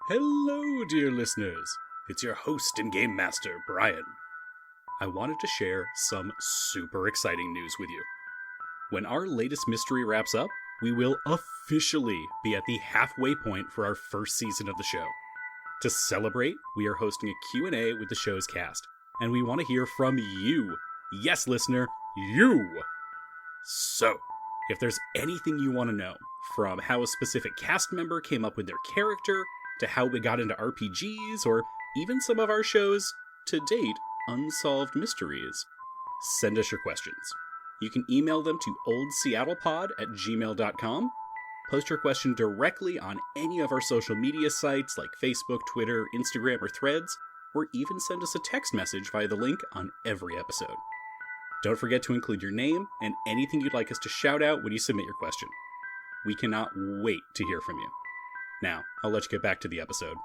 Hello, dear listeners. It's your host and game master, Brian. I wanted to share some super exciting news with you. When our latest mystery wraps up, we will officially be at the halfway point for our first season of the show. To celebrate, we are hosting a Q&A with the show's cast, and we want to hear from you. Yes, listener, you! So, if there's anything you want to know, from how a specific cast member came up with their character, to how we got into RPGs, or even some of our show's, to date, unsolved mysteries, send us your questions. You can email them to old.seattle.pod@gmail.com, post your question directly on any of our social media sites like Facebook, Twitter, Instagram, or Threads, or even send us a text message via the link on every episode. Don't forget to include your name and anything you'd like us to shout out when you submit your question. We cannot wait to hear from you. Now, I'll let you get back to the episode.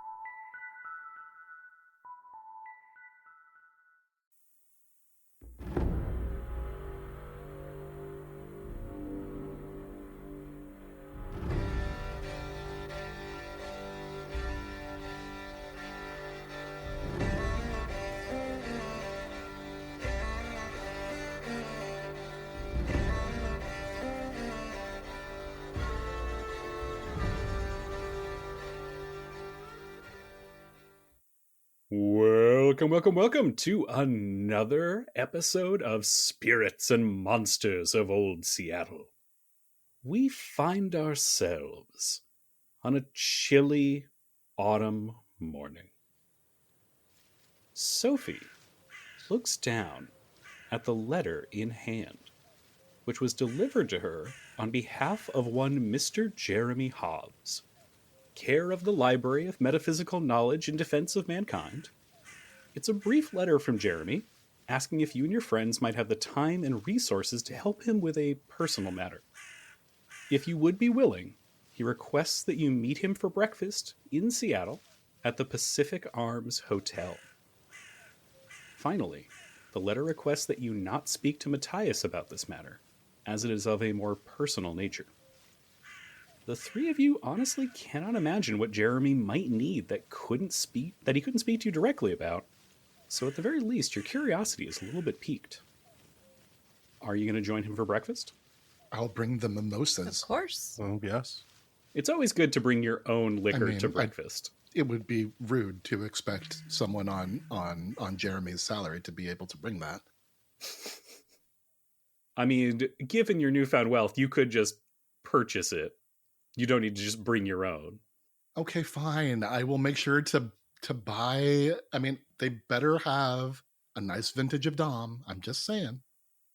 Welcome to another episode of Spirits and Monsters of Old Seattle. We find ourselves on a chilly autumn morning. Sofie looks down at the letter in hand, which was delivered to her on behalf of one Mr. Jeremy Hobbs, care of the Library of Metaphysical Knowledge in Defense of Mankind. It's a brief letter from Jeremy, asking if you and your friends might have the time and resources to help him with a personal matter. If you would be willing, he requests that you meet him for breakfast in Seattle at the Pacific Arms Hotel. Finally, the letter requests that you not speak to Matthias about this matter, as it is of a more personal nature. The three of you honestly cannot imagine what Jeremy might need that he couldn't speak to you directly about. So at the very least, your curiosity is a little bit piqued. Are you going to join him for breakfast? I'll bring the mimosas. Of course. Oh, yes. It's always good to bring your own liquor to breakfast. It would be rude to expect someone on Jeremy's salary to be able to bring that. I mean, given your newfound wealth, you could just purchase it. You don't need to just bring your own. Okay, fine. I will make sure to buy. I mean, they better have a nice vintage of Dom. I'm just saying.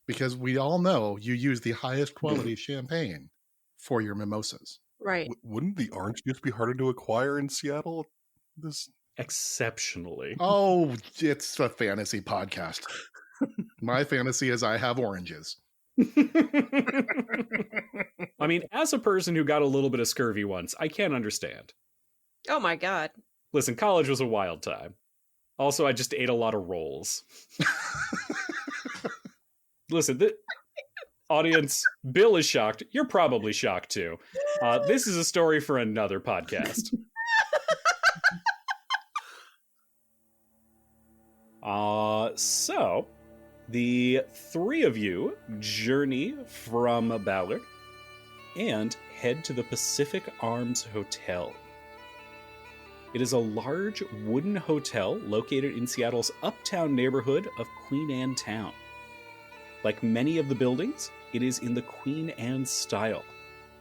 Because we all know you use the highest quality champagne for your mimosas. Right. Wouldn't the orange juice be harder to acquire in Seattle? Exceptionally. Oh, it's a fantasy podcast. My fantasy is I have oranges. I mean, as a person who got a little bit of scurvy once, I can't understand. Oh my god. Listen, college was a wild time. Also, I just ate a lot of rolls. Listen, audience, Bill is shocked. You're probably shocked too. This is a story for another podcast. So, the three of you journey from Ballard and head to the Pacific Arms Hotel. It is a large wooden hotel located in Seattle's uptown neighborhood of Queen Anne Town. Like many of the buildings, it is in the Queen Anne style,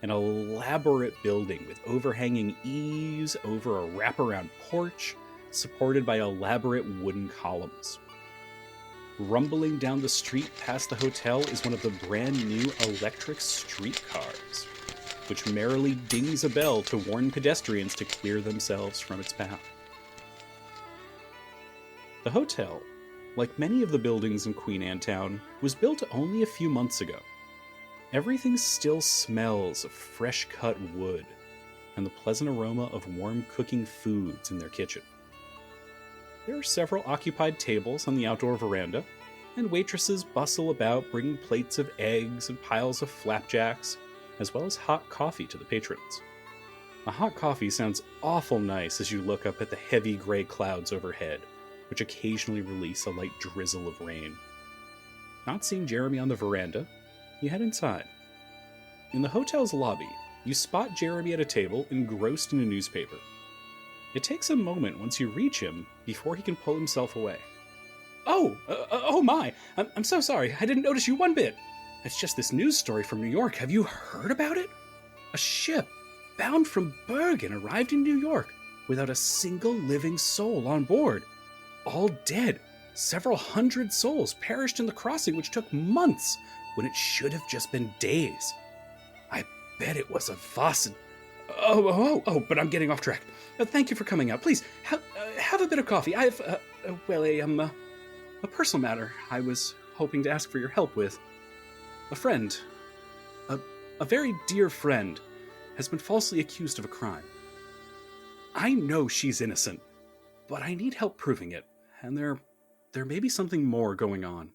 an elaborate building with overhanging eaves over a wraparound porch supported by elaborate wooden columns. Rumbling down the street past the hotel is one of the brand new electric streetcars, which merrily dings a bell to warn pedestrians to clear themselves from its path. The hotel, like many of the buildings in Queen Anne Town, was built only a few months ago. Everything still smells of fresh-cut wood and the pleasant aroma of warm cooking foods in their kitchen. There are several occupied tables on the outdoor veranda, and waitresses bustle about bringing plates of eggs and piles of flapjacks, as well as hot coffee to the patrons. A hot coffee sounds awful nice as you look up at the heavy gray clouds overhead, which occasionally release a light drizzle of rain. Not seeing Jeremy on the veranda, you head inside. In the hotel's lobby, you spot Jeremy at a table engrossed in a newspaper. It takes a moment once you reach him before he can pull himself away. Oh my! I'm so sorry. I didn't notice you one bit. It's just this news story from New York. Have you heard about it? A ship bound from Bergen arrived in New York without a single living soul on board. All dead. Several hundred souls perished in the crossing, which took months when it should have just been days. I bet it was a Vossen. But I'm getting off track. Thank you for coming out. Please, have a bit of coffee. I have, a personal matter I was hoping to ask for your help with. A friend, a very dear friend, has been falsely accused of a crime. I know she's innocent, but I need help proving it, and there may be something more going on.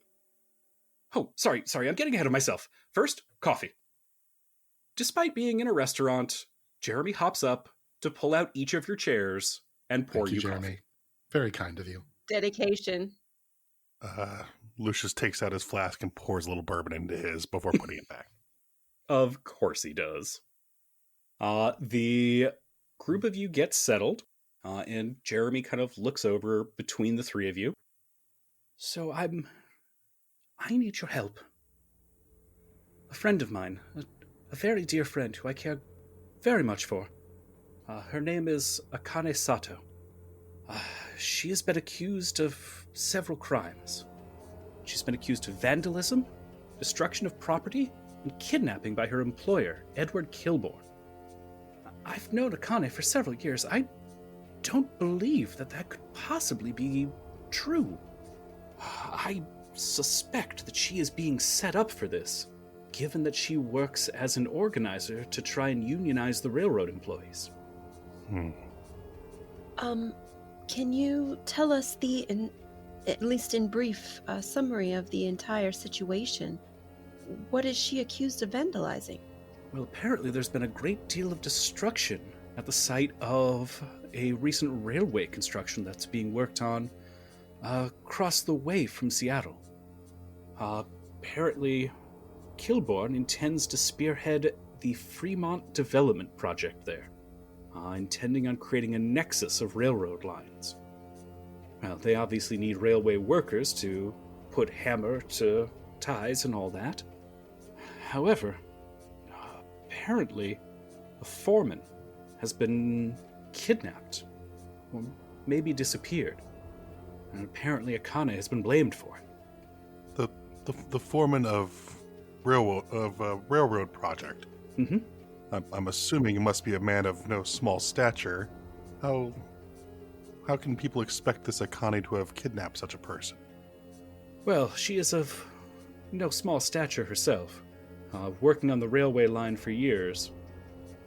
Oh, sorry, I'm getting ahead of myself. First, coffee. Despite being in a restaurant, Jeremy hops up to pull out each of your chairs and pour you Jeremy. coffee. Very kind of you. Dedication. Lucius takes out his flask and pours a little bourbon into his before putting it back. Of course he does. The group of you gets settled, and Jeremy kind of looks over between the three of you. So I need your help. A friend of mine, a very dear friend who I care very much for. Her name is Akane Sato. She has been accused of several crimes. She's been accused of vandalism, destruction of property, and kidnapping by her employer, Edward Kilbourne. I've known Akane for several years. I don't believe that could possibly be true. I suspect that she is being set up for this, given that she works as an organizer to try and unionize the railroad employees. Can you tell us at least in brief, summary of the entire situation? What is she accused of vandalizing? Well, apparently there's been a great deal of destruction at the site of a recent railway construction that's being worked on across the way from Seattle. Apparently, Kilbourne intends to spearhead the Fremont Development Project there, intending on creating a nexus of railroad lines. Well, they obviously need railway workers to put hammer to ties and all that. However, apparently, the foreman has been kidnapped, or maybe disappeared, and apparently Akane has been blamed for it. The foreman of railroad project. Mm-hmm. I'm assuming he must be a man of no small stature. How can people expect this Akane to have kidnapped such a person? Well, she is of no small stature herself. Working on the railway line for years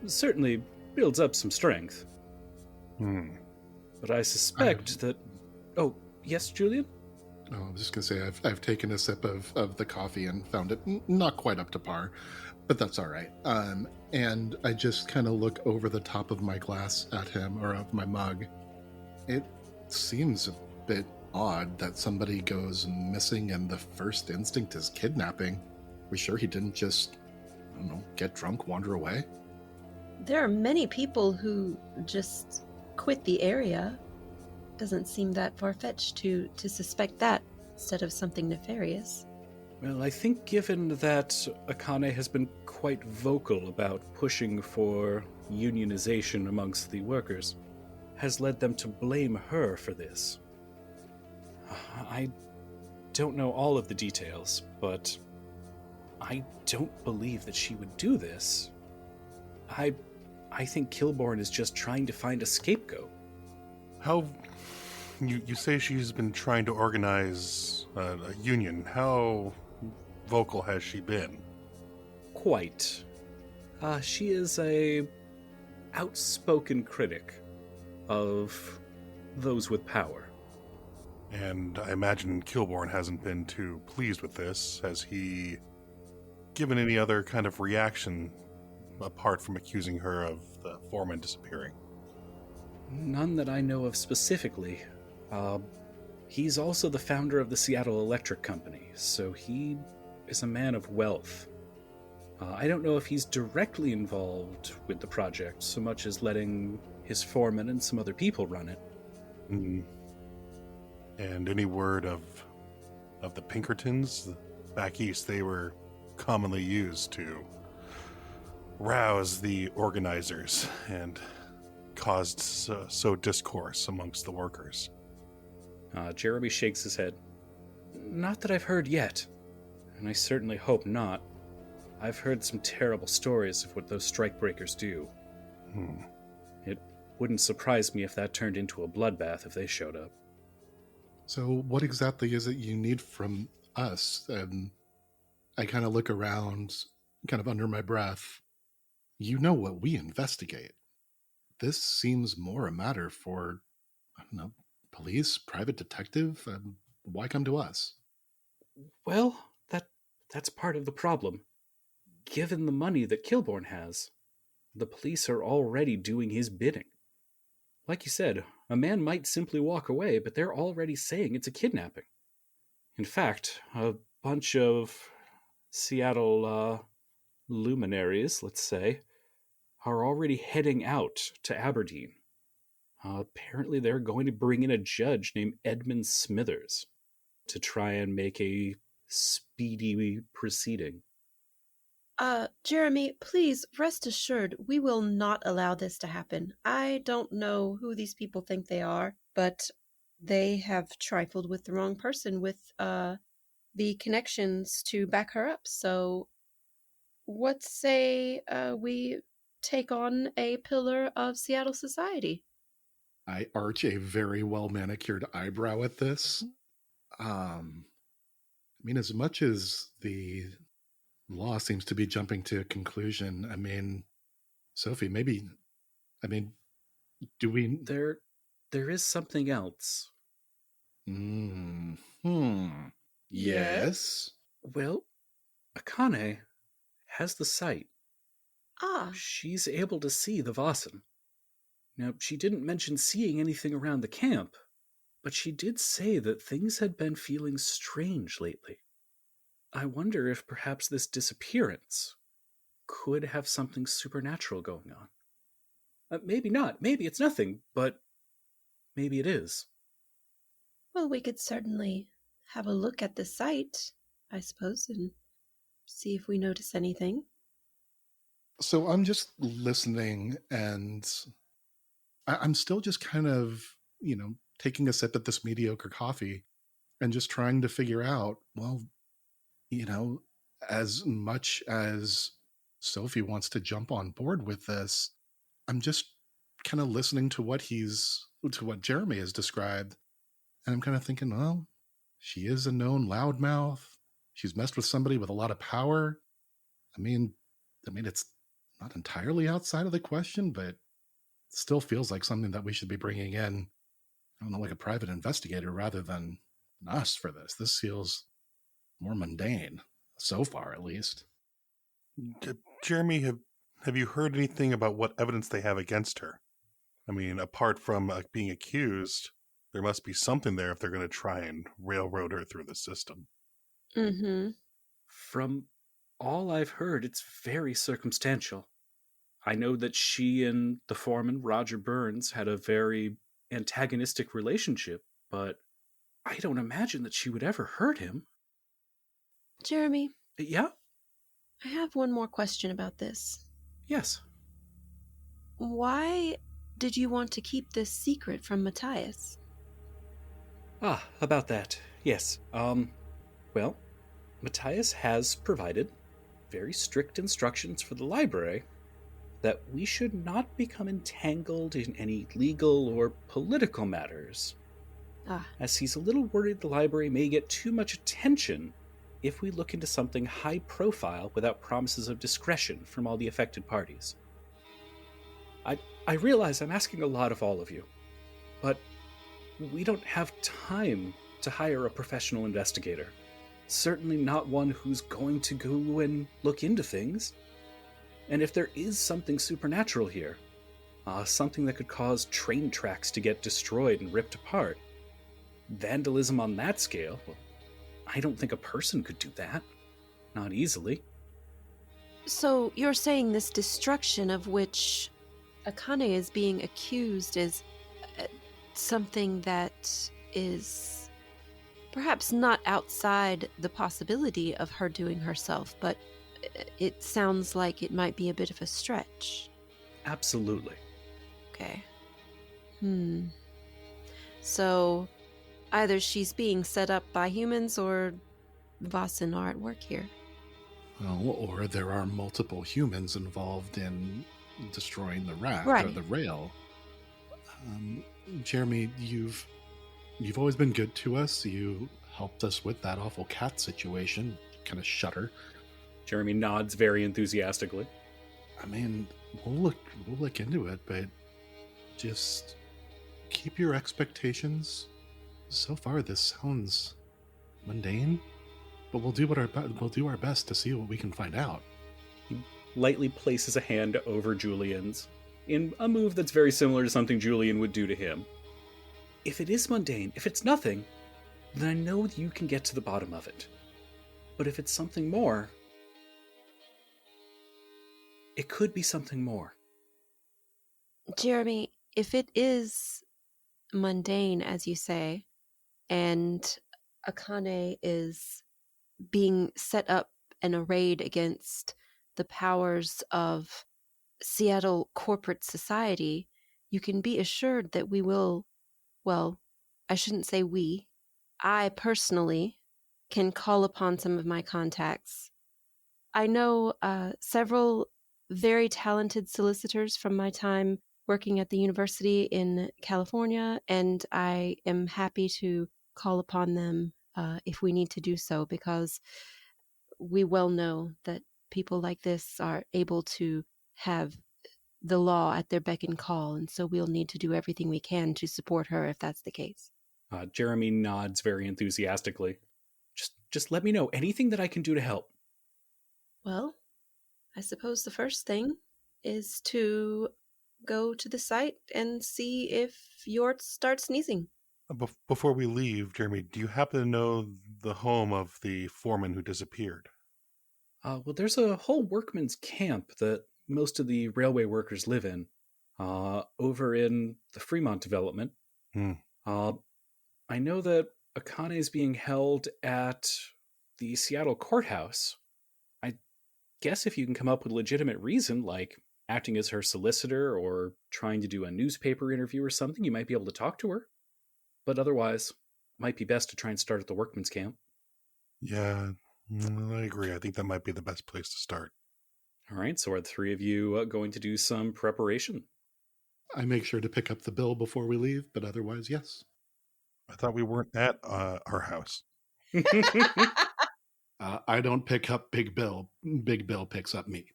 certainly builds up some strength. But I suspect that... Oh, yes, Julian? Oh, I was just going to say, I've taken a sip of the coffee and found it not quite up to par, but that's all right. And I just kind of look over the top of my glass at him, or of my mug. It seems a bit odd that somebody goes missing and the first instinct is kidnapping. We sure he didn't just, I don't know, get drunk, wander away? There are many people who just quit the area. Doesn't seem that far-fetched to suspect that instead of something nefarious. Well, I think given that Akane has been quite vocal about pushing for unionization amongst the workers, has led them to blame her for this. I don't know all of the details, but I don't believe that she would do this. I think Kilbourne is just trying to find a scapegoat. How... You say she's been trying to organize a union. How vocal has she been? Quite. She is a outspoken critic of those with power. And I imagine Kilbourne hasn't been too pleased with this. Has he given any other kind of reaction apart from accusing her of the foreman disappearing? None that I know of specifically. He's also the founder of the Seattle Electric Company, so he is a man of wealth. I don't know if he's directly involved with the project so much as letting his foreman and some other people run it. Mm. And any word of the Pinkertons? Back east, they were commonly used to rouse the organizers and caused so discourse amongst the workers. Jeremy shakes his head. Not that I've heard yet, and I certainly hope not. I've heard some terrible stories of what those strikebreakers do. It wouldn't surprise me if that turned into a bloodbath if they showed up. So what exactly is it you need from us? And I kind of look around, kind of under my breath. You know what we investigate. This seems more a matter for, I don't know, police, private detective. Why come to us? Well, that's part of the problem. Given the money that Kilborn has, the police are already doing his bidding. Like you said, a man might simply walk away, but they're already saying it's a kidnapping. In fact, a bunch of Seattle luminaries, let's say, are already heading out to Aberdeen. Apparently they're going to bring in a judge named Edmund Smithers to try and make a speedy proceeding. Jeremy, please rest assured we will not allow this to happen. I don't know who these people think they are, but they have trifled with the wrong person with the connections to back her up. So what say we take on a pillar of Seattle society? I arch a very well manicured eyebrow at this. I mean, as much as the law seems to be jumping to a conclusion, I mean, Sofie, maybe, I mean, do we... There is something else. Yes? Well, Akane has the sight. Ah. She's able to see the Vossen. Now, she didn't mention seeing anything around the camp, but she did say that things had been feeling strange lately. I wonder if perhaps this disappearance could have something supernatural going on. Maybe not. Maybe it's nothing, but maybe it is. Well, we could certainly have a look at the site, I suppose, and see if we notice anything. So I'm just listening, and I'm still just kind of, taking a sip at this mediocre coffee and just trying to figure out, well, as much as Sofie wants to jump on board with this, I'm just kind of listening to what Jeremy has described. And I'm kind of thinking, well, she is a known loudmouth. She's messed with somebody with a lot of power. I mean, it's not entirely outside of the question, but it still feels like something that we should be bringing in, I don't know, like a private investigator rather than us for this. This feels more mundane, so far at least. Jeremy, have you heard anything about what evidence they have against her? I mean, apart from being accused, there must be something there if they're going to try and railroad her through the system. Mm-hmm. From all I've heard, it's very circumstantial. I know that she and the foreman, Roger Burns, had a very antagonistic relationship, but I don't imagine that she would ever hurt him. Jeremy? Yeah? I have one more question about this. Yes. Why did you want to keep this secret from Matthias? About that. Yes. Well, Matthias has provided very strict instructions for the library that we should not become entangled in any legal or political matters, as he's a little worried the library may get too much attention if we look into something high profile without promises of discretion from all the affected parties. I realize I'm asking a lot of all of you, but we don't have time to hire a professional investigator. Certainly not one who's going to go and look into things. And if there is something supernatural here, something that could cause train tracks to get destroyed and ripped apart, vandalism on that scale, well, I don't think a person could do that. Not easily. So you're saying this destruction of which Akane is being accused is something that is perhaps not outside the possibility of her doing herself, but it sounds like it might be a bit of a stretch. Absolutely. Okay. So either she's being set up by humans or Vasen are at work here. Well, or there are multiple humans involved in destroying the rack or Right. the rail. Jeremy, you've always been good to us. You helped us with that awful cat situation. Kind of shudder. Jeremy nods very enthusiastically. I mean, we'll look into it, but just keep your expectations. So far, this sounds mundane, but we'll do our best to see what we can find out. He lightly places a hand over Julian's, in a move that's very similar to something Julian would do to him. If it is mundane, if it's nothing, then I know that you can get to the bottom of it. But if it's something more, it could be something more. Jeremy, if it is mundane, as you say, and Akane is being set up and arrayed against the powers of Seattle corporate society, you can be assured that we will, well, I shouldn't say we, I personally can call upon some of my contacts. I know several very talented solicitors from my time working at the university in California, and I am happy to call upon them if we need to do so, because we well know that people like this are able to have the law at their beck and call, and so we'll need to do everything we can to support her if that's the case. Jeremy nods very enthusiastically. Just let me know anything that I can do to help. Well, I suppose the first thing is to go to the site and see if Yort starts sneezing. Before we leave, Jeremy, do you happen to know the home of the foreman who disappeared? Well, there's a whole workman's camp that most of the railway workers live in, over in the Fremont development. I know that Akane is being held at the Seattle courthouse. I guess if you can come up with a legitimate reason, like acting as her solicitor or trying to do a newspaper interview or something, you might be able to talk to her. But otherwise, it might be best to try and start at the workman's camp. Yeah, I agree. I think that might be the best place to start. All right, so are the three of you going to do some preparation? I make sure to pick up the bill before we leave, but otherwise, yes. I thought we weren't at our house. I don't pick up Big Bill. Big Bill picks up me.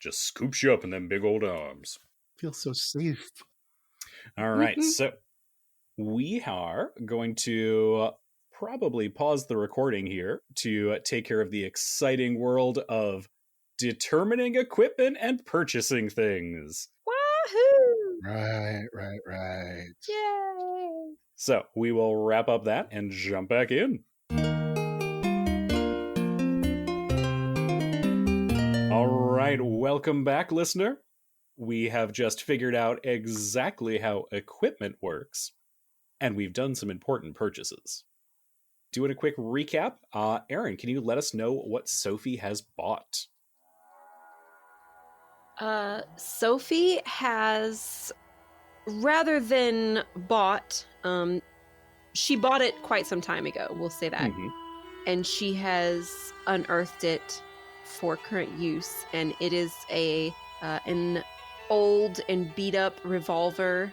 Just scoops you up in them big old arms. Feel so safe. All right, so we are going to probably pause the recording here to take care of the exciting world of determining equipment and purchasing things. Wahoo! Right. Yay! So we will wrap up that and jump back in. All right, welcome back, listener. We have just figured out exactly how equipment works, and we've done some important purchases. Doing a quick recap, Aaron, can you let us know what Sofie has bought? Sofie has, rather than bought, she bought it quite some time ago, we'll say that. Mm-hmm. And she has unearthed it for current use, and it is an old and beat up revolver,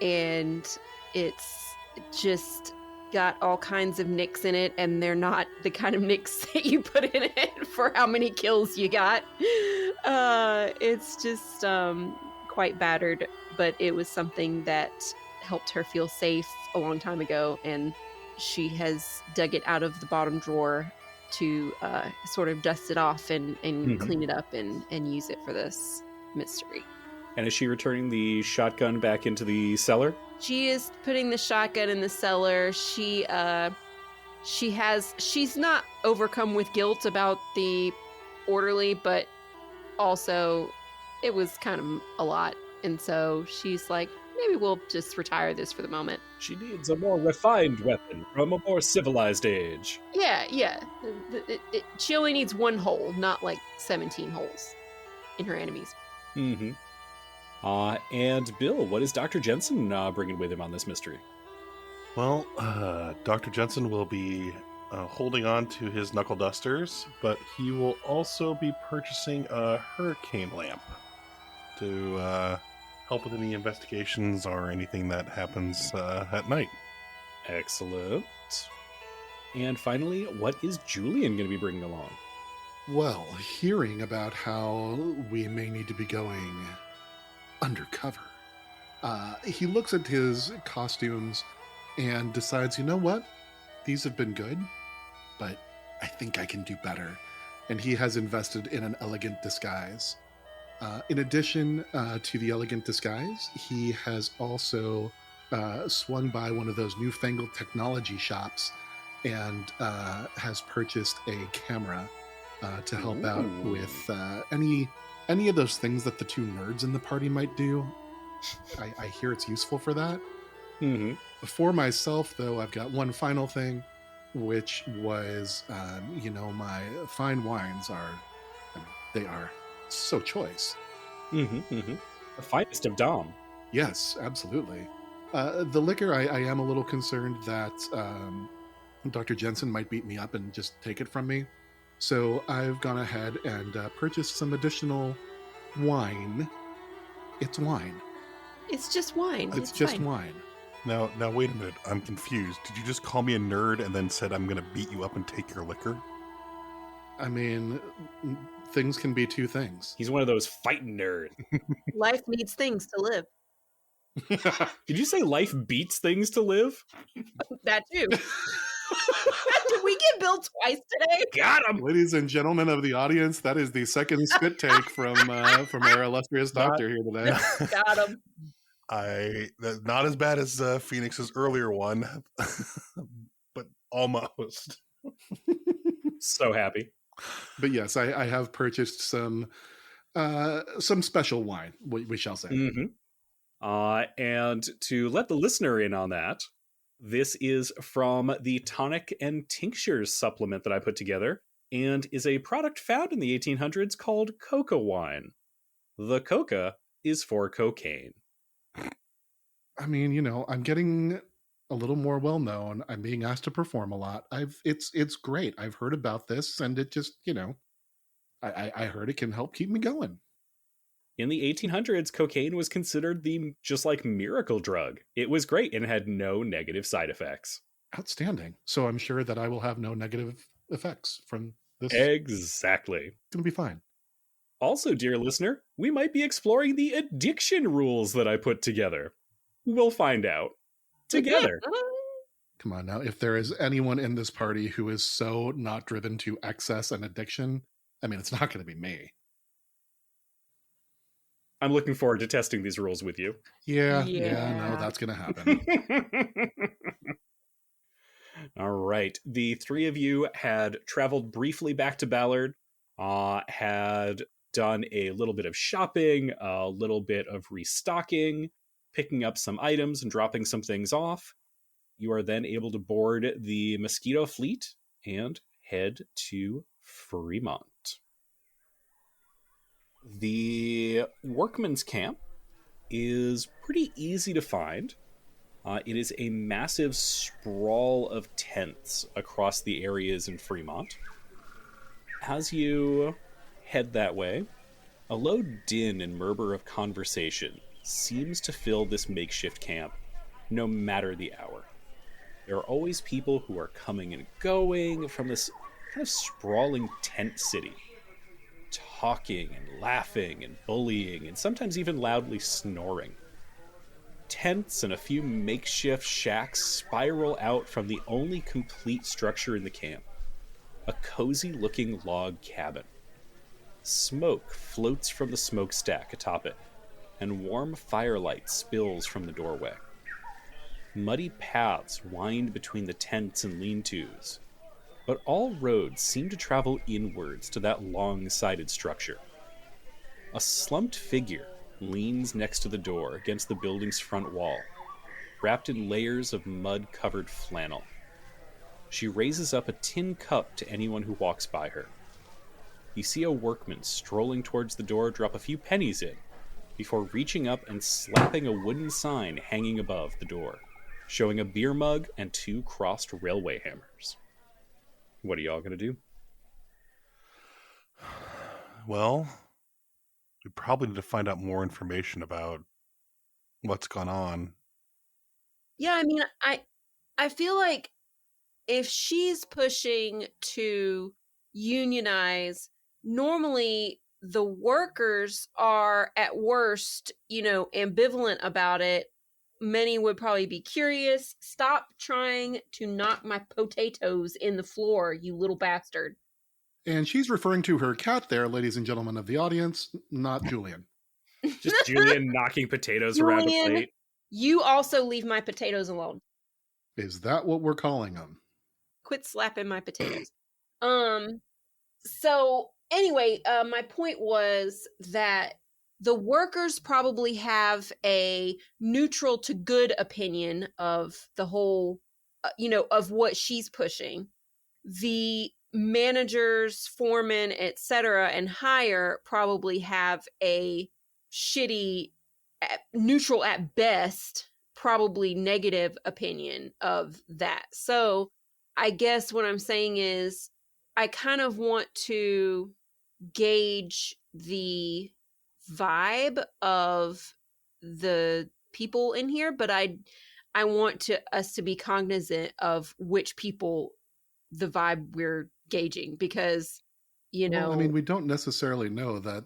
and it's just got all kinds of nicks in it, and they're not the kind of nicks that you put in it for how many kills you got. It's just quite battered, but it was something that helped her feel safe a long time ago, and she has dug it out of the bottom drawer to sort of dust it off and Mhm. clean it up and use it for this mystery. And is she returning the shotgun back into the cellar? She is putting the shotgun in the cellar. She's not overcome with guilt about the orderly, but also it was kind of a lot. And so she's like, maybe we'll just retire this for the moment. She needs a more refined weapon from a more civilized age. Yeah. She only needs one hole, not like 17 holes in her enemies. Mm-hmm. And Bill, what is Dr. Jensen bringing with him on this mystery? Well, Dr. Jensen will be holding on to his knuckle dusters, but he will also be purchasing a hurricane lamp to help with any investigations or anything that happens at night. Excellent. And finally, what is Julian going to be bringing along? Well, hearing about how we may need to be going undercover, he looks at his costumes and decides, you know what? These have been good, but I think I can do better. And he has invested in an elegant disguise. In addition to the elegant disguise, he has also swung by one of those newfangled technology shops and has purchased a camera to help out with any of those things that the two nerds in the party might do. I hear it's useful for that. Mm-hmm. For myself, though, I've got one final thing, which was, my fine wines they are so choice. Mm-hmm. Mm-hmm. The finest of Dom. Yes, absolutely. The liquor, I am a little concerned that Dr. Jensen might beat me up and just take it from me. So I've gone ahead and purchased some additional wine. It's wine. It's just wine. It's just fine. wine. Now, wait a minute. I'm confused. Did you just call me a nerd and then said I'm going to beat you up and take your liquor? I mean, things can be two things. He's one of those fighting nerds. Life needs things to live. Did you say life beats things to live? That too. Did we get Bill twice today? Got him! Ladies and gentlemen of the audience, that is the second spit take from our illustrious doctor here today. Got him. Not as bad as Phoenix's earlier one, but almost. So happy. But yes, I have purchased some special wine, we shall say. Mm-hmm. And to let the listener in on that, this is from the Tonic and Tinctures supplement that I put together, and is a product found in the 1800s called coca wine. The coca is for cocaine. I mean, I'm getting a little more well known. I'm being asked to perform a lot. It's great. I've heard about this, and it just, I heard it can help keep me going. In the 1800s, cocaine was considered the just like miracle drug. It was great and had no negative side effects. Outstanding. So I'm sure that I will have no negative effects from this. Exactly. It's going to be fine. Also, dear listener, we might be exploring the addiction rules that I put together. We'll find out together. Come on now. If there is anyone in this party who is so not driven to excess and addiction, I mean, it's not going to be me. I'm looking forward to testing these rules with you. Yeah, no, that's going to happen. All right. The three of you had traveled briefly back to Ballard, had done a little bit of shopping, a little bit of restocking, picking up some items and dropping some things off. You are then able to board the Mosquito Fleet and head to Fremont. The workman's camp is pretty easy to find. It is a massive sprawl of tents across the areas in Fremont. As you head that way, a low din and murmur of conversation seems to fill this makeshift camp, no matter the hour. There are always people who are coming and going from this kind of sprawling tent city, talking and laughing and bullying and sometimes even loudly snoring. Tents and a few makeshift shacks spiral out from the only complete structure in the camp, a cozy-looking log cabin. Smoke floats from the smokestack atop it, and warm firelight spills from the doorway. Muddy paths wind between the tents and lean-tos, but all roads seem to travel inwards to that long-sided structure. A slumped figure leans next to the door against the building's front wall, wrapped in layers of mud-covered flannel. She raises up a tin cup to anyone who walks by her. You see a workman strolling towards the door drop a few pennies in, before reaching up and slapping a wooden sign hanging above the door, showing a beer mug and 2 crossed railway hammers. What are y'all going to do? Well, we probably need to find out more information about what's gone on. Yeah, I mean, I feel like if she's pushing to unionize, normally the workers are at worst, ambivalent about it. Many would probably be curious. Stop trying to knock my potatoes in the floor, you little bastard. And she's referring to her cat there, ladies and gentlemen of the audience, not Julian. Just Julian knocking potatoes around a plate. You also leave my potatoes alone. Is that what we're calling them? Quit slapping my potatoes. So anyway, my point was that the workers probably have a neutral to good opinion of the whole, of what she's pushing. The managers, foremen, etc., and higher probably have a shitty, neutral at best, probably negative opinion of that. So I guess what I'm saying is I kind of want to gauge the vibe of the people in here, but I want us to be cognizant of which people the vibe we're gauging, because Well, I mean, we don't necessarily know that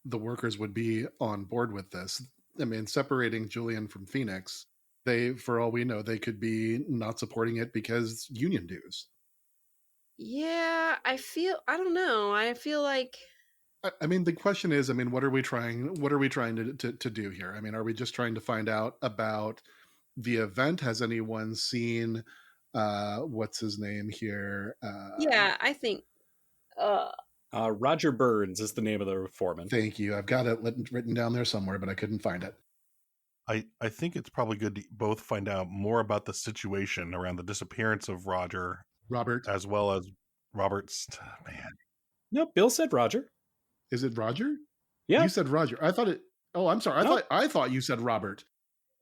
the workers would be on board with this. I mean, separating Julian from Phoenix, for all we know, they could be not supporting it because union dues. Yeah, I don't know. I feel like, I mean, the question is, I mean, what are we trying to do here? I mean, are we just trying to find out about the event? Has anyone seen what's his name here? Yeah, I think Roger Burns is the name of the foreman. Thank you. I've got it written down there somewhere, but I couldn't find it. I think it's probably good to both find out more about the situation around the disappearance of Robert, as well as Robert's. Man, No, Bill said Roger. is it Roger? Yeah, You said Roger. I thought it. Oh, I'm sorry. I thought you said Robert.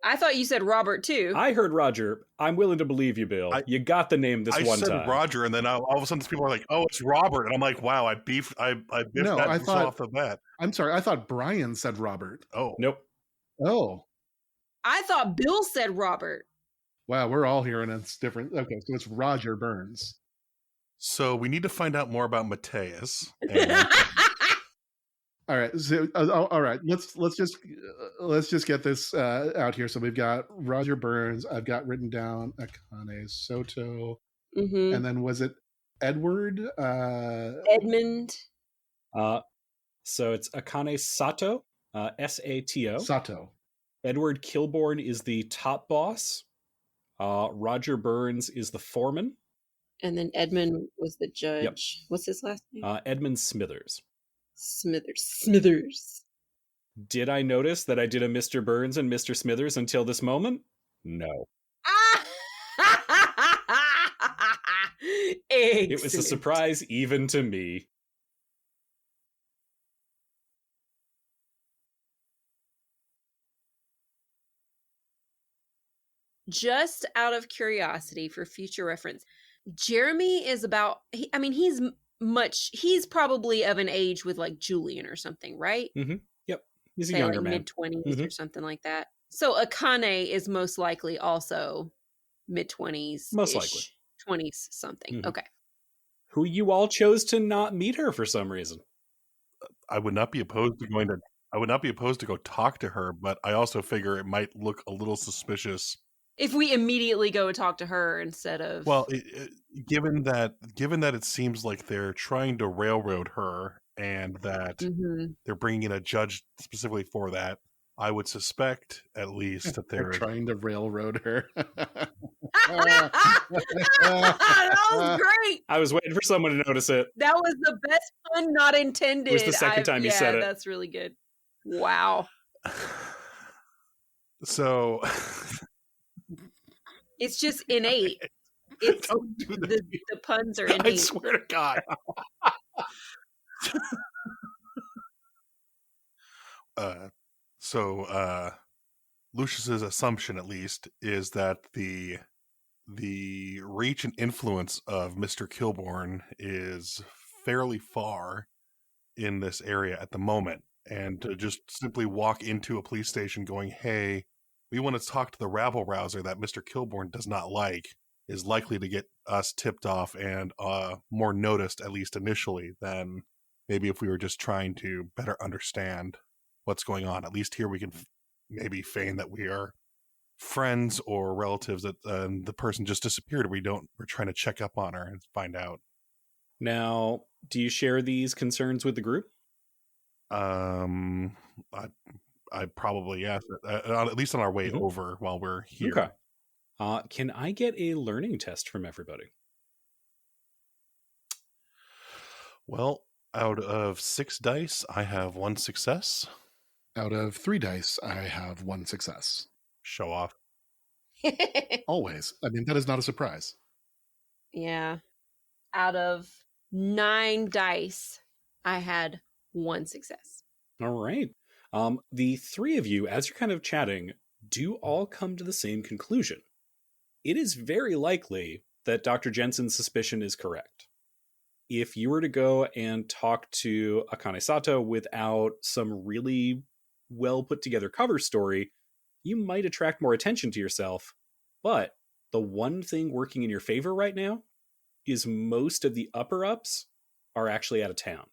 I thought you said Robert too. I heard Roger. I'm willing to believe you, Bill. You got the name this one time. I said Roger, and then all of a sudden people are like, "Oh, it's Robert," and I'm like, "Wow, I biffed that off the bat." I'm sorry. I thought Brian said Robert. Oh, Nope. Oh, I thought Bill said Robert. wow. We're all hearing it's different. Okay, so it's Roger Burns. So we need to find out more about Mateus. And All right. So, all right. Let's just get this out here. So we've got Roger Burns. I've got written down Akane Sato, and then was it Edward? Edmund. So it's Akane Sato, Sato. Sato. Edward Kilbourne is the top boss. Roger Burns is the foreman. And then Edmund was the judge. Yep. What's his last name? Edmund Smithers. Smithers. Did I notice that I did a Mr. Burns and Mr. Smithers until this moment? No. It was a surprise even to me. Just out of curiosity for future reference, Jeremy is he's probably of an age with like Julian or something, right? Mm-hmm. Yep. He's a Say younger like man. mid-20s or something like that. So Akane is most likely also mid-20s. Most likely. 20s something. Mm-hmm. Okay. Who you all chose to not meet her for some reason. I would not be opposed to go talk to her, but I also figure it might look a little suspicious. If we immediately go talk to her instead of... Well, given that it seems like they're trying to railroad her and that they're bringing in a judge specifically for that, I would suspect at least that They're they're trying to railroad her. That was great. I was waiting for someone to notice it. That was the best pun not intended. It was the second time you said it. Yeah, that's really good. Wow. So It's just innate. It's don't do that. the puns are innate. I swear to God. So Lucius's assumption, at least, is that the reach and influence of Mr. Kilborn is fairly far in this area at the moment, and to just simply walk into a police station going, "Hey, we want to talk to the rabble rouser that Mr. Kilborn does not like," is likely to get us tipped off and more noticed, at least initially, than maybe if we were just trying to better understand what's going on. At least here we can maybe feign that we are friends or relatives that the person just disappeared. We're trying to check up on her and find out. Now, do you share these concerns with the group? I probably, yes, at least on our way over while we're here. Okay. Can I get a learning test from everybody? Well, out of 6 dice, I have 1 success. Out of 3 dice, I have 1 success. Show off. Always. I mean, that is not a surprise. Yeah. Out of 9 dice, I had 1 success. All right. The 3 of you, as you're kind of chatting, do all come to the same conclusion. It is very likely that Dr. Jensen's suspicion is correct. If you were to go and talk to Akane Sato without some really well put together cover story, you might attract more attention to yourself. But the one thing working in your favor right now is most of the upper-ups are actually out of town.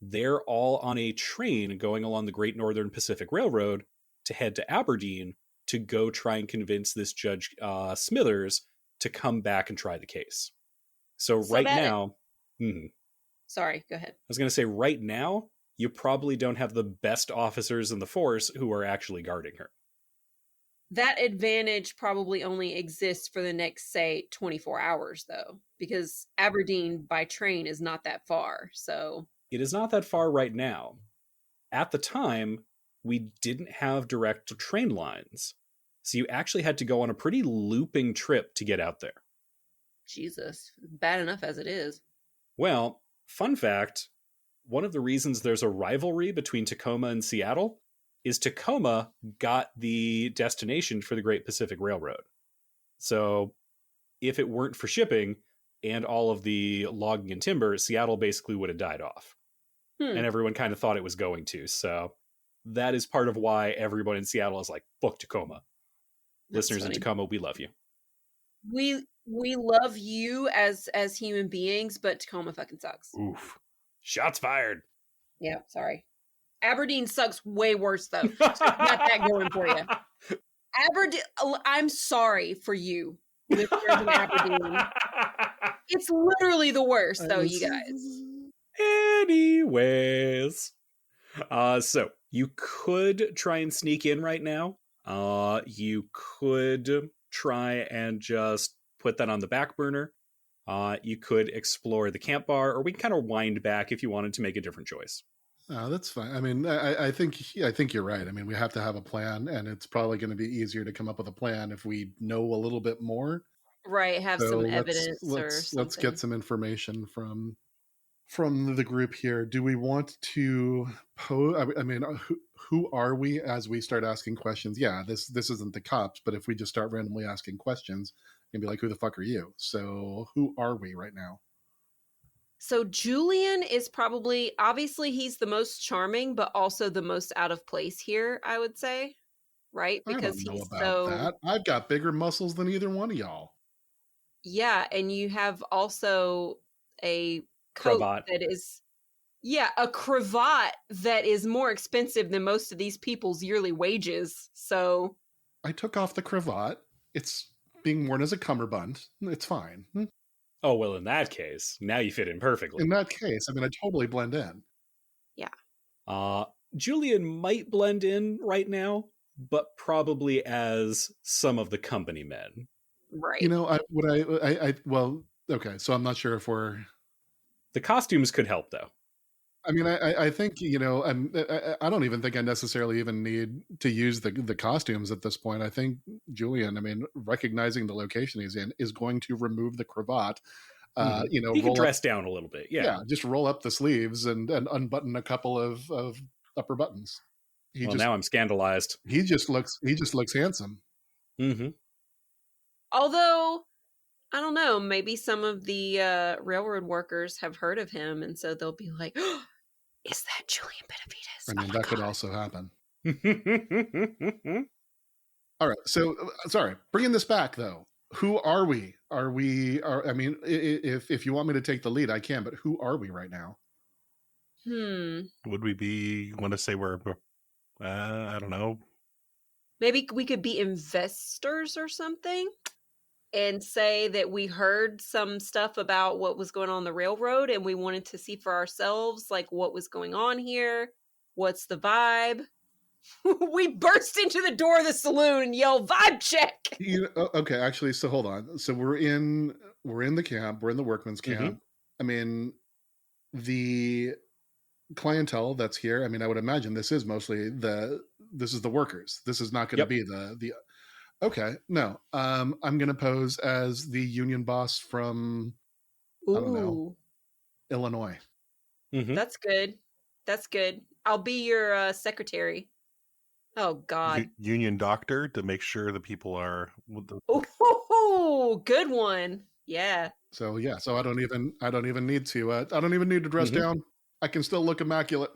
They're all on a train going along the Great Northern Pacific Railroad to head to Aberdeen to go try and convince this Judge Smithers to come back and try the case. So right now... Sorry, go ahead. I was going to say, right now, you probably don't have the best officers in the force who are actually guarding her. That advantage probably only exists for the next, say, 24 hours, though, because Aberdeen by train is not that far, so... It is not that far right now. At the time, we didn't have direct train lines, so you actually had to go on a pretty looping trip to get out there. Jesus, bad enough as it is. Well, fun fact, one of the reasons there's a rivalry between Tacoma and Seattle is Tacoma got the destination for the Great Pacific Railroad. So if it weren't for shipping and all of the logging and timber, Seattle basically would have died off. And everyone kind of thought it was going to. So that is part of why everyone in Seattle is like, fuck Tacoma. That's Listeners funny. in Tacoma, we love you. We love you as human beings, but Tacoma fucking sucks. Oof. Shots fired. Yeah, sorry. Aberdeen sucks way worse, though. So got that going for you. Aberdeen, I'm sorry for you, listeners in Aberdeen. It's literally the worst, though, you guys. Anyways. So, you could try and sneak in right now. You could try and just put that on the back burner. You could explore the camp bar, or we can kind of wind back if you wanted to make a different choice. That's fine. I mean, I think you're right. I mean, we have to have a plan, and it's probably going to be easier to come up with a plan if we know a little bit more. Right, have So some evidence or let's something. get some information from the group here. Do we want to pose? I mean, who are we as we start asking questions? Yeah, this isn't the cops, but if we just start randomly asking questions, and be like, who the fuck are you? So who are we right now? So Julian is probably, obviously he's the most charming, but also the most out of place here, I would say. Right? Because I don't know he's about that. I've got bigger muscles than either one of y'all. Yeah, and you have also a coat Cravat. that is... Yeah, a cravat that is more expensive than most of these people's yearly wages. So... I took off the cravat it's being worn as a cummerbund. It's fine. Oh, well, in that case, now you fit in perfectly. In that case, I mean, I totally blend in. Julian might blend in right now, but probably as some of the company men. Right. You know, well, okay, so I'm not sure if we're... The costumes could help, though. I mean, I think, you know, I don't even think I necessarily even need to use the costumes at this point. I think Julian, I mean, recognizing the location he's in, is going to remove the cravat. You know, he can roll dress up, down a little bit. Yeah, just roll up the sleeves and unbutton a couple of upper buttons. Now I'm scandalized. He just looks handsome. Mm-hmm. Although, I don't know, maybe some of the railroad workers have heard of him, and so they'll be like, oh, is that Julian Benavides? I mean, that could also happen. Mm-hmm. All right, so sorry, bringing this back though. Who are we? I mean, if you want me to take the lead, I can. But who are we right now? Would we want to say we're? I don't know. Maybe we could be investors or something, and say that we heard some stuff about what was going on the railroad, and we wanted to see for ourselves, like, what was going on here. What's the vibe? We burst into the door of the saloon and yell, "Vibe check!" Okay, actually, so hold on. So we're in the camp. We're in the workman's camp. I mean, the clientele that's here. I mean, I would imagine this is mostly the workers. This is not going to be the. Okay, no. I'm going to pose as the union boss from I don't know, Illinois. That's good. That's good. I'll be your secretary. Oh God. Union doctor to make sure the people are. Oh, good one. Yeah. So yeah, so I don't even need to dress down. I can still look immaculate.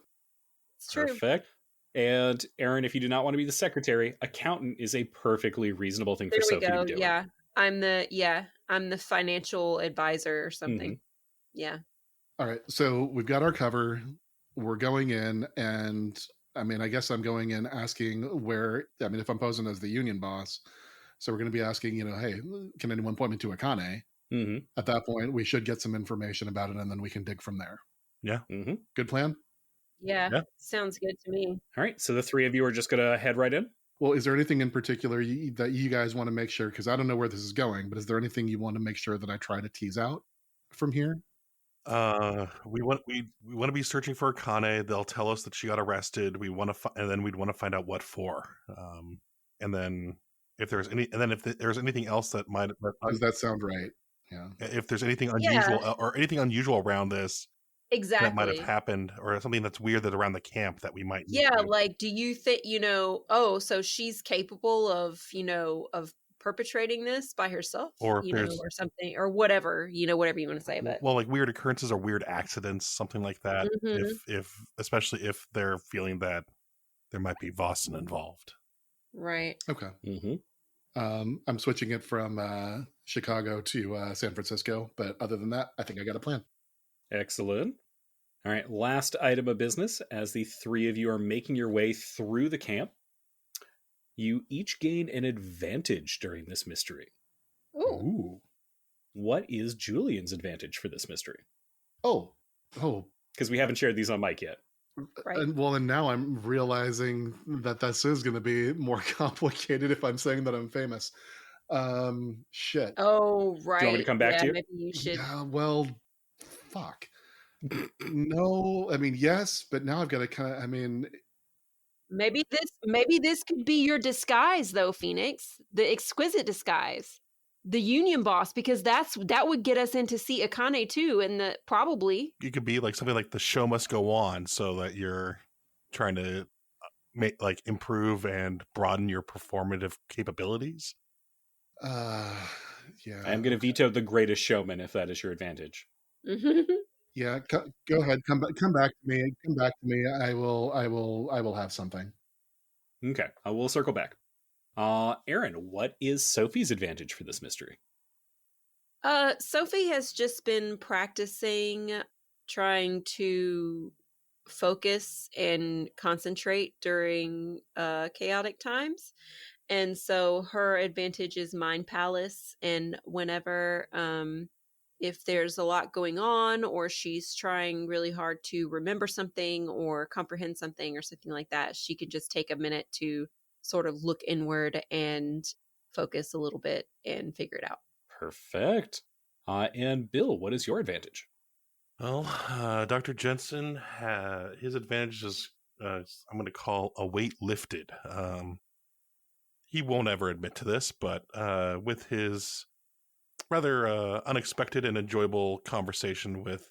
It's true. Perfect. And Aaron, if you do not want to be the secretary, accountant is a perfectly reasonable thing for Sofie to be doing. Yeah. I'm the financial advisor or something. Yeah. All right. So we've got our cover. We're going in, and I mean, I guess I'm going in asking if I'm posing as the union boss, so we're going to be asking, you know, hey, can anyone point me to Akane? At that point, we should get some information about it, and then we can dig from there. Yeah. Good plan? Yeah. Sounds good to me. All right. So the three of you are just going to head right in? Well, is there anything in particular that you guys want to make sure? Because I don't know where this is going, but is there anything you want to make sure that I try to tease out from here? We want to be searching for Akane. They'll tell us that she got arrested. And then we'd want to find out what for. And then if there's anything else that might. Does that sound right? Yeah. If there's anything unusual or anything unusual around this. Exactly. That might have happened, or something that's weird that around the camp that we might. Like, do you think, so she's capable of, of perpetrating this by herself, or or something, or whatever, whatever you want to say. But like weird occurrences or weird accidents, something like that. If especially if they're feeling that there might be Vossen involved. Right. Okay. I'm switching it from Chicago to San Francisco, but other than that, I think I got a plan. Excellent. All right, last item of business. As the three of you are making your way through the camp, you each gain an advantage during this mystery. Ooh. What is Julian's advantage for this mystery? Oh. Because we haven't shared these on mic yet. Right. And now I'm realizing that this is going to be more complicated if I'm saying that I'm famous. Shit. Oh, right. Do you want me to come back to you? Maybe you should. Yeah, well, fuck. No, I mean, yes, but now I've got to maybe this could be your disguise, though, Phoenix. The exquisite disguise, the union boss, because that would get us in to see Akane too, and probably you could be like something like the show must go on, so that you're trying to improve and broaden your performative capabilities. Yeah, I am going to veto the greatest showman if that is your advantage. Yeah, go ahead. Come back to me. Come back to me. I will have something. Okay, I will circle back. Aaron, what is Sofie's advantage for this mystery? Sofie has just been practicing trying to focus and concentrate during chaotic times. And so her advantage is Mind Palace. And whenever, if there's a lot going on, or she's trying really hard to remember something or comprehend something or something like that, she can just take a minute to sort of look inward and focus a little bit and figure it out. Perfect. And Bill, what is your advantage? Well, Dr. Jensen, his advantage is, I'm going to call a weight lifted. He won't ever admit to this, but with his rather unexpected and enjoyable conversation with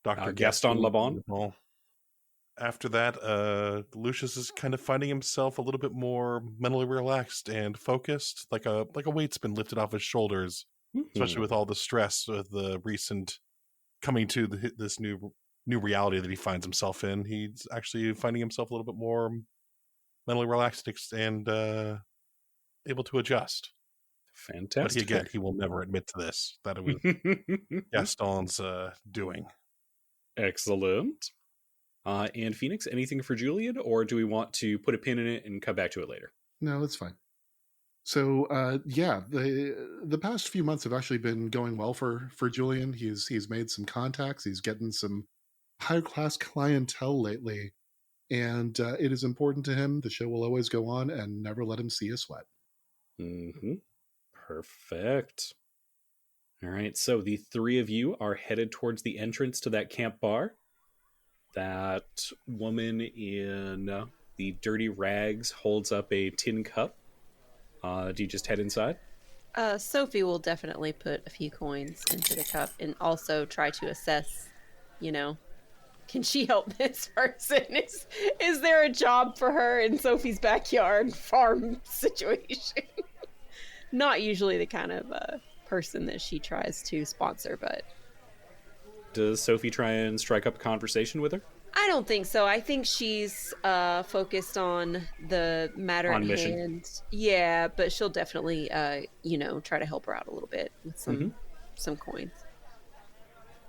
Dr. Gaston Lebon. After that, Lucius is kind of finding himself a little bit more mentally relaxed and focused, like a weight's been lifted off his shoulders, especially with all the stress of the recent coming to this new reality that he finds himself in. He's actually finding himself a little bit more mentally relaxed and able to adjust. Fantastic. But he will never admit to this, that it was Gaston's doing. Excellent. And Phoenix, anything for Julian, or do we want to put a pin in it and come back to it later? No, that's fine. So, the past few months have actually been going well for Julian. He's made some contacts. He's getting some higher class clientele lately, and it is important to him. The show will always go on, and never let him see a sweat. Mm-hmm. Perfect. All right, so the three of you are headed towards the entrance to that camp bar. That woman in the dirty rags holds up a tin cup. Do you just head inside? Sofie will definitely put a few coins into the cup and also try to assess, can she help this person? Is there a job for her in Sophie's backyard farm situation? Not usually the kind of person that she tries to sponsor, but... Does Sofie try and strike up a conversation with her? I don't think so. I think she's focused on the matter at hand. Yeah, but she'll definitely, try to help her out a little bit with some coins.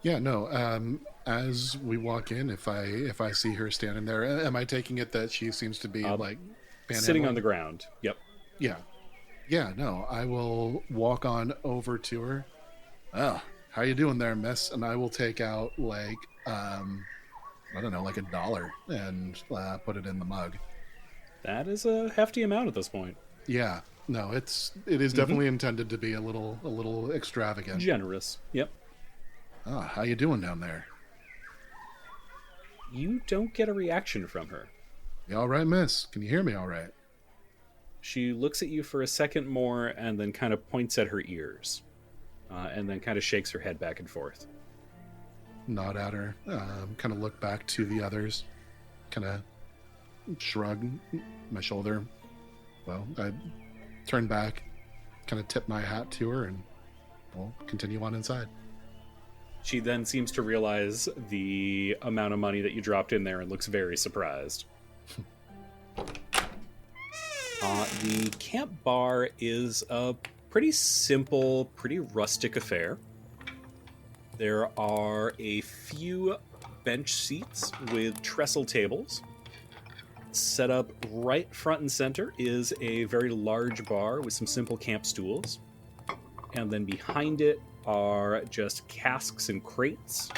Yeah, no. As we walk in, if I see her standing there, am I taking it that she seems to be sitting on the ground? Yep. Yeah. No, I will walk on over to her. Oh, how you doing there, miss? And I will take out I don't know, like $1 and put it in the mug. That is a hefty amount at this point. Yeah. No, it is definitely intended to be a little extravagant. Generous. Yep. Oh, how you doing down there? You don't get a reaction from her. You all right, miss? Can you hear me all right? She looks at you for a second more and then kind of points at her ears. And then kind of shakes her head back and forth. Nod at her, kind of look back to the others, kind of shrug my shoulder. Well, I turn back, kind of tip my hat to her, and we'll continue on inside. She then seems to realize the amount of money that you dropped in there and looks very surprised. The camp bar is a pretty simple, pretty rustic affair. There are a few bench seats with trestle tables. Set up right front and center is a very large bar with some simple camp stools. And then behind it are just casks and crates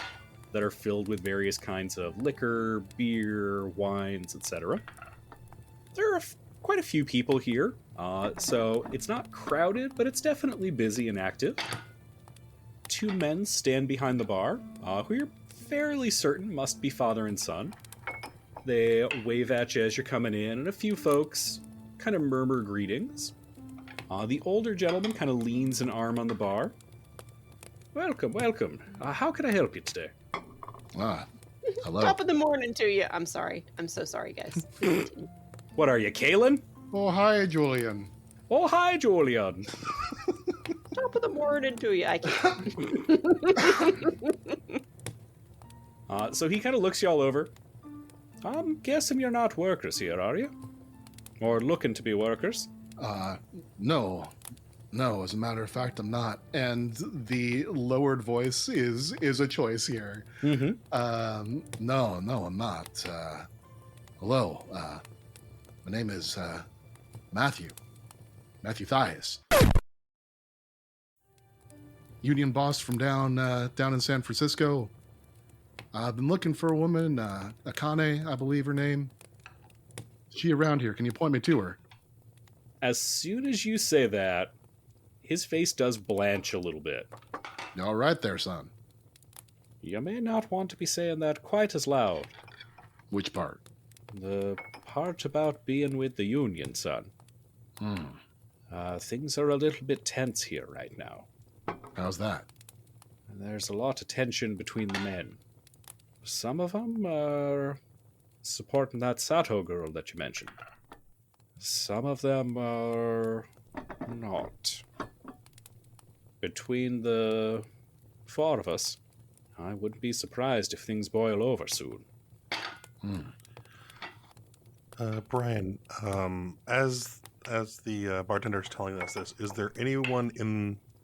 that are filled with various kinds of liquor, beer, wines, etc. There are quite a few people here, so it's not crowded, but it's definitely busy and active. Two men stand behind the bar, who you're fairly certain must be father and son. They wave at you as you're coming in, and a few folks kind of murmur greetings. The older gentleman kind of leans an arm on the bar. Welcome. How can I help you today? Hello. Top of the morning to you. I'm sorry. I'm so sorry, guys. What are you, Kalen? Oh, hi, Julian. Oh, hi, Julian. Top of the morning to you. I can't. So he kind of looks you all over. I'm guessing you're not workers here, are you? Or looking to be workers? No. As a matter of fact, I'm not. And the lowered voice is a choice here. Mm-hmm. No, I'm not. Hello. My name is Matthew. Matthew Thias. Union boss from down in San Francisco. I've been looking for a woman, Akane, I believe her name. Is she around here? Can you point me to her? As soon as you say that, his face does blanch a little bit. All right there, son. You may not want to be saying that quite as loud. Which part? The part about being with the Union, son. Things are a little bit tense here right now. How's that? There's a lot of tension between the men. Some of them are supporting that Sato girl that you mentioned. Some of them are not. Between the four of us, I wouldn't be surprised if things boil over soon. Brian, as the bartender's telling us this, is there anyone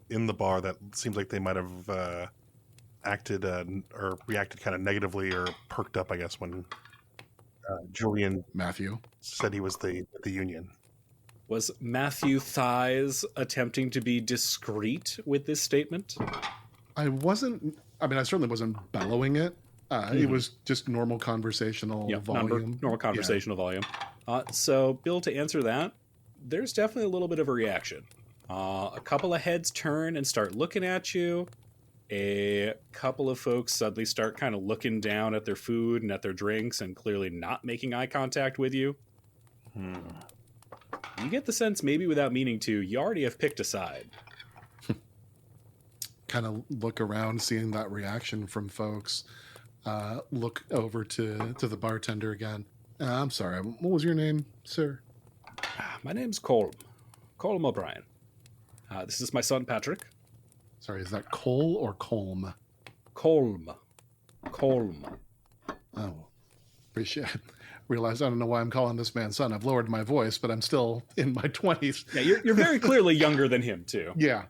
in the bar that seems like they might have acted or reacted kind of negatively or perked up, I guess, when Julian Matthew said he was the Union? Was Matthew Thighs attempting to be discreet with this statement? I certainly wasn't bellowing it. It was just normal conversational volume. Normal conversational volume. So, Bill, to answer that, there's definitely a little bit of a reaction. A couple of heads turn and start looking at you. A couple of folks suddenly start kind of looking down at their food and at their drinks and clearly not making eye contact with you. You get the sense, maybe without meaning to, you already have picked a side. Kind of look around, seeing that reaction from folks. Look over to the bartender again. I'm sorry, what was your name, sir? My name's Colm. Colm O'Brien. This is my son, Patrick. Sorry, is that Cole or Colm? Colm. Oh, appreciate it. Realize I don't know why I'm calling this man son. I've lowered my voice, but I'm still in my 20s. Yeah, you're very clearly younger than him, too. Yeah.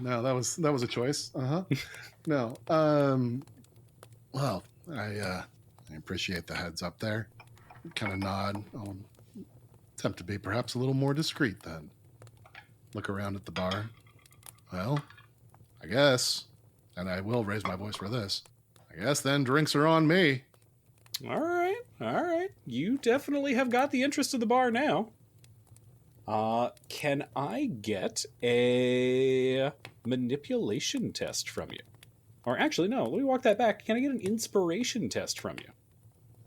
No, that was a choice. No. Well, I appreciate the heads up there. Kind of nod. I'll attempt to be perhaps a little more discreet then. Look around at the bar. Well, I guess, and I will raise my voice for this, I guess then drinks are on me. All right. You definitely have got the interest of the bar now. Can I get a manipulation test from you? Or actually, no, let me walk that back. Can I get an inspiration test from you?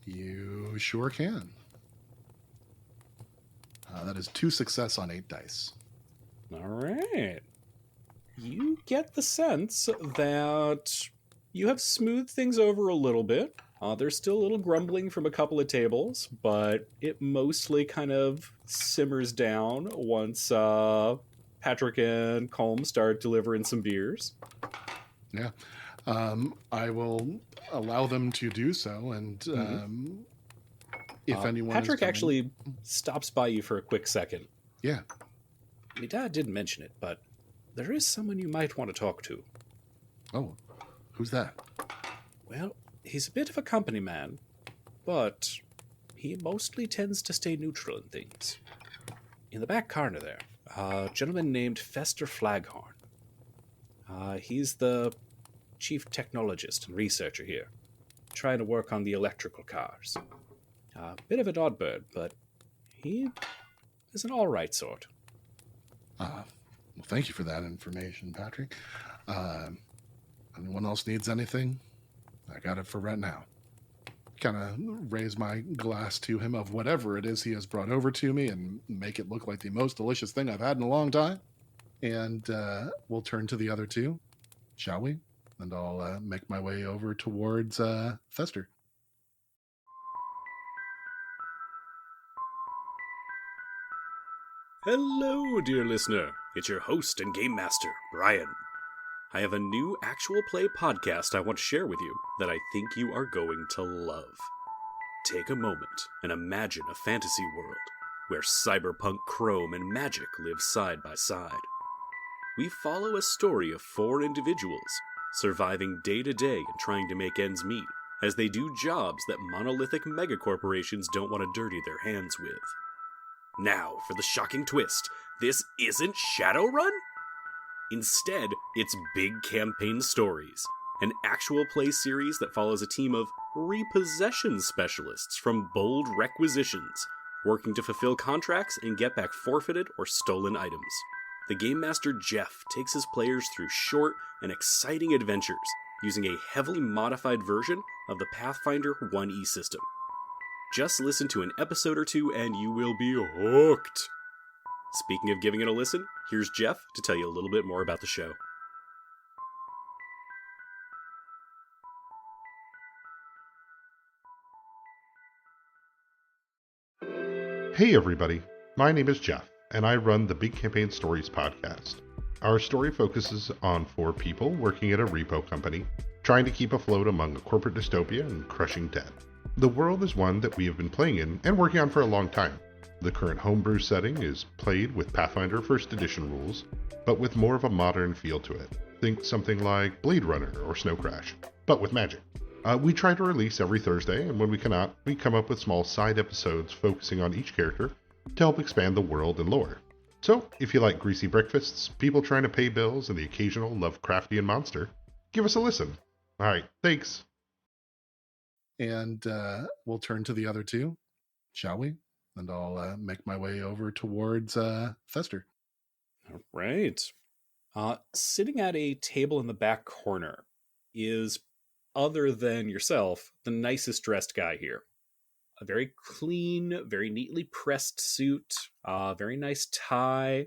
You sure can. That is 2 success on 8 dice. All right. You get the sense that you have smoothed things over a little bit. There's still a little grumbling from a couple of tables, but it mostly kind of simmers down once Patrick and Colm start delivering some beers. Yeah. I will allow them to do so, and if anyone Patrick actually stops by you for a quick second. Yeah. My dad didn't mention it, but there is someone you might want to talk to. Oh, who's that? Well, he's a bit of a company man, but he mostly tends to stay neutral in things. In the back corner there, a gentleman named Fester Flaghorn. He's the chief technologist and researcher here, trying to work on the electrical cars. A bit of an odd bird, but he is an all-right sort. Well, thank you for that information, Patrick. Anyone else needs anything? I got it for right now. Kind of raise my glass to him of whatever it is he has brought over to me and make it look like the most delicious thing I've had in a long time. And we'll turn to the other two, shall we? And I'll make my way over towards Fester. Hello, dear listener. It's your host and game master, Brian. I have a new actual play podcast I want to share with you that I think you are going to love. Take a moment and imagine a fantasy world where cyberpunk chrome and magic live side by side. We follow a story of 4 individuals surviving day to day and trying to make ends meet as they do jobs that monolithic megacorporations don't want to dirty their hands with. Now, for the shocking twist, this isn't Shadowrun? Instead, it's Big Campaign Stories, an actual play series that follows a team of repossession specialists from Bold Requisitions, working to fulfill contracts and get back forfeited or stolen items. The Game Master Jeff takes his players through short and exciting adventures using a heavily modified version of the Pathfinder 1E system. Just listen to an episode or two and you will be hooked. Speaking of giving it a listen, here's Jeff to tell you a little bit more about the show. Hey everybody, my name is Jeff, and I run the Big Campaign Stories podcast. Our story focuses on 4 people working at a repo company, trying to keep afloat among a corporate dystopia and crushing debt. The world is one that we have been playing in and working on for a long time. The current homebrew setting is played with Pathfinder 1st Edition rules, but with more of a modern feel to it. Think something like Blade Runner or Snow Crash, but with magic. We try to release every Thursday, and when we cannot, we come up with small side episodes focusing on each character to help expand the world and lore. So, if you like greasy breakfasts, people trying to pay bills, and the occasional Lovecraftian monster, give us a listen. Alright, thanks. And we'll turn to the other 2, shall we? And I'll make my way over towards Fester. All right. Sitting at a table in the back corner is, other than yourself, the nicest dressed guy here. A very clean, very neatly pressed suit, very nice tie.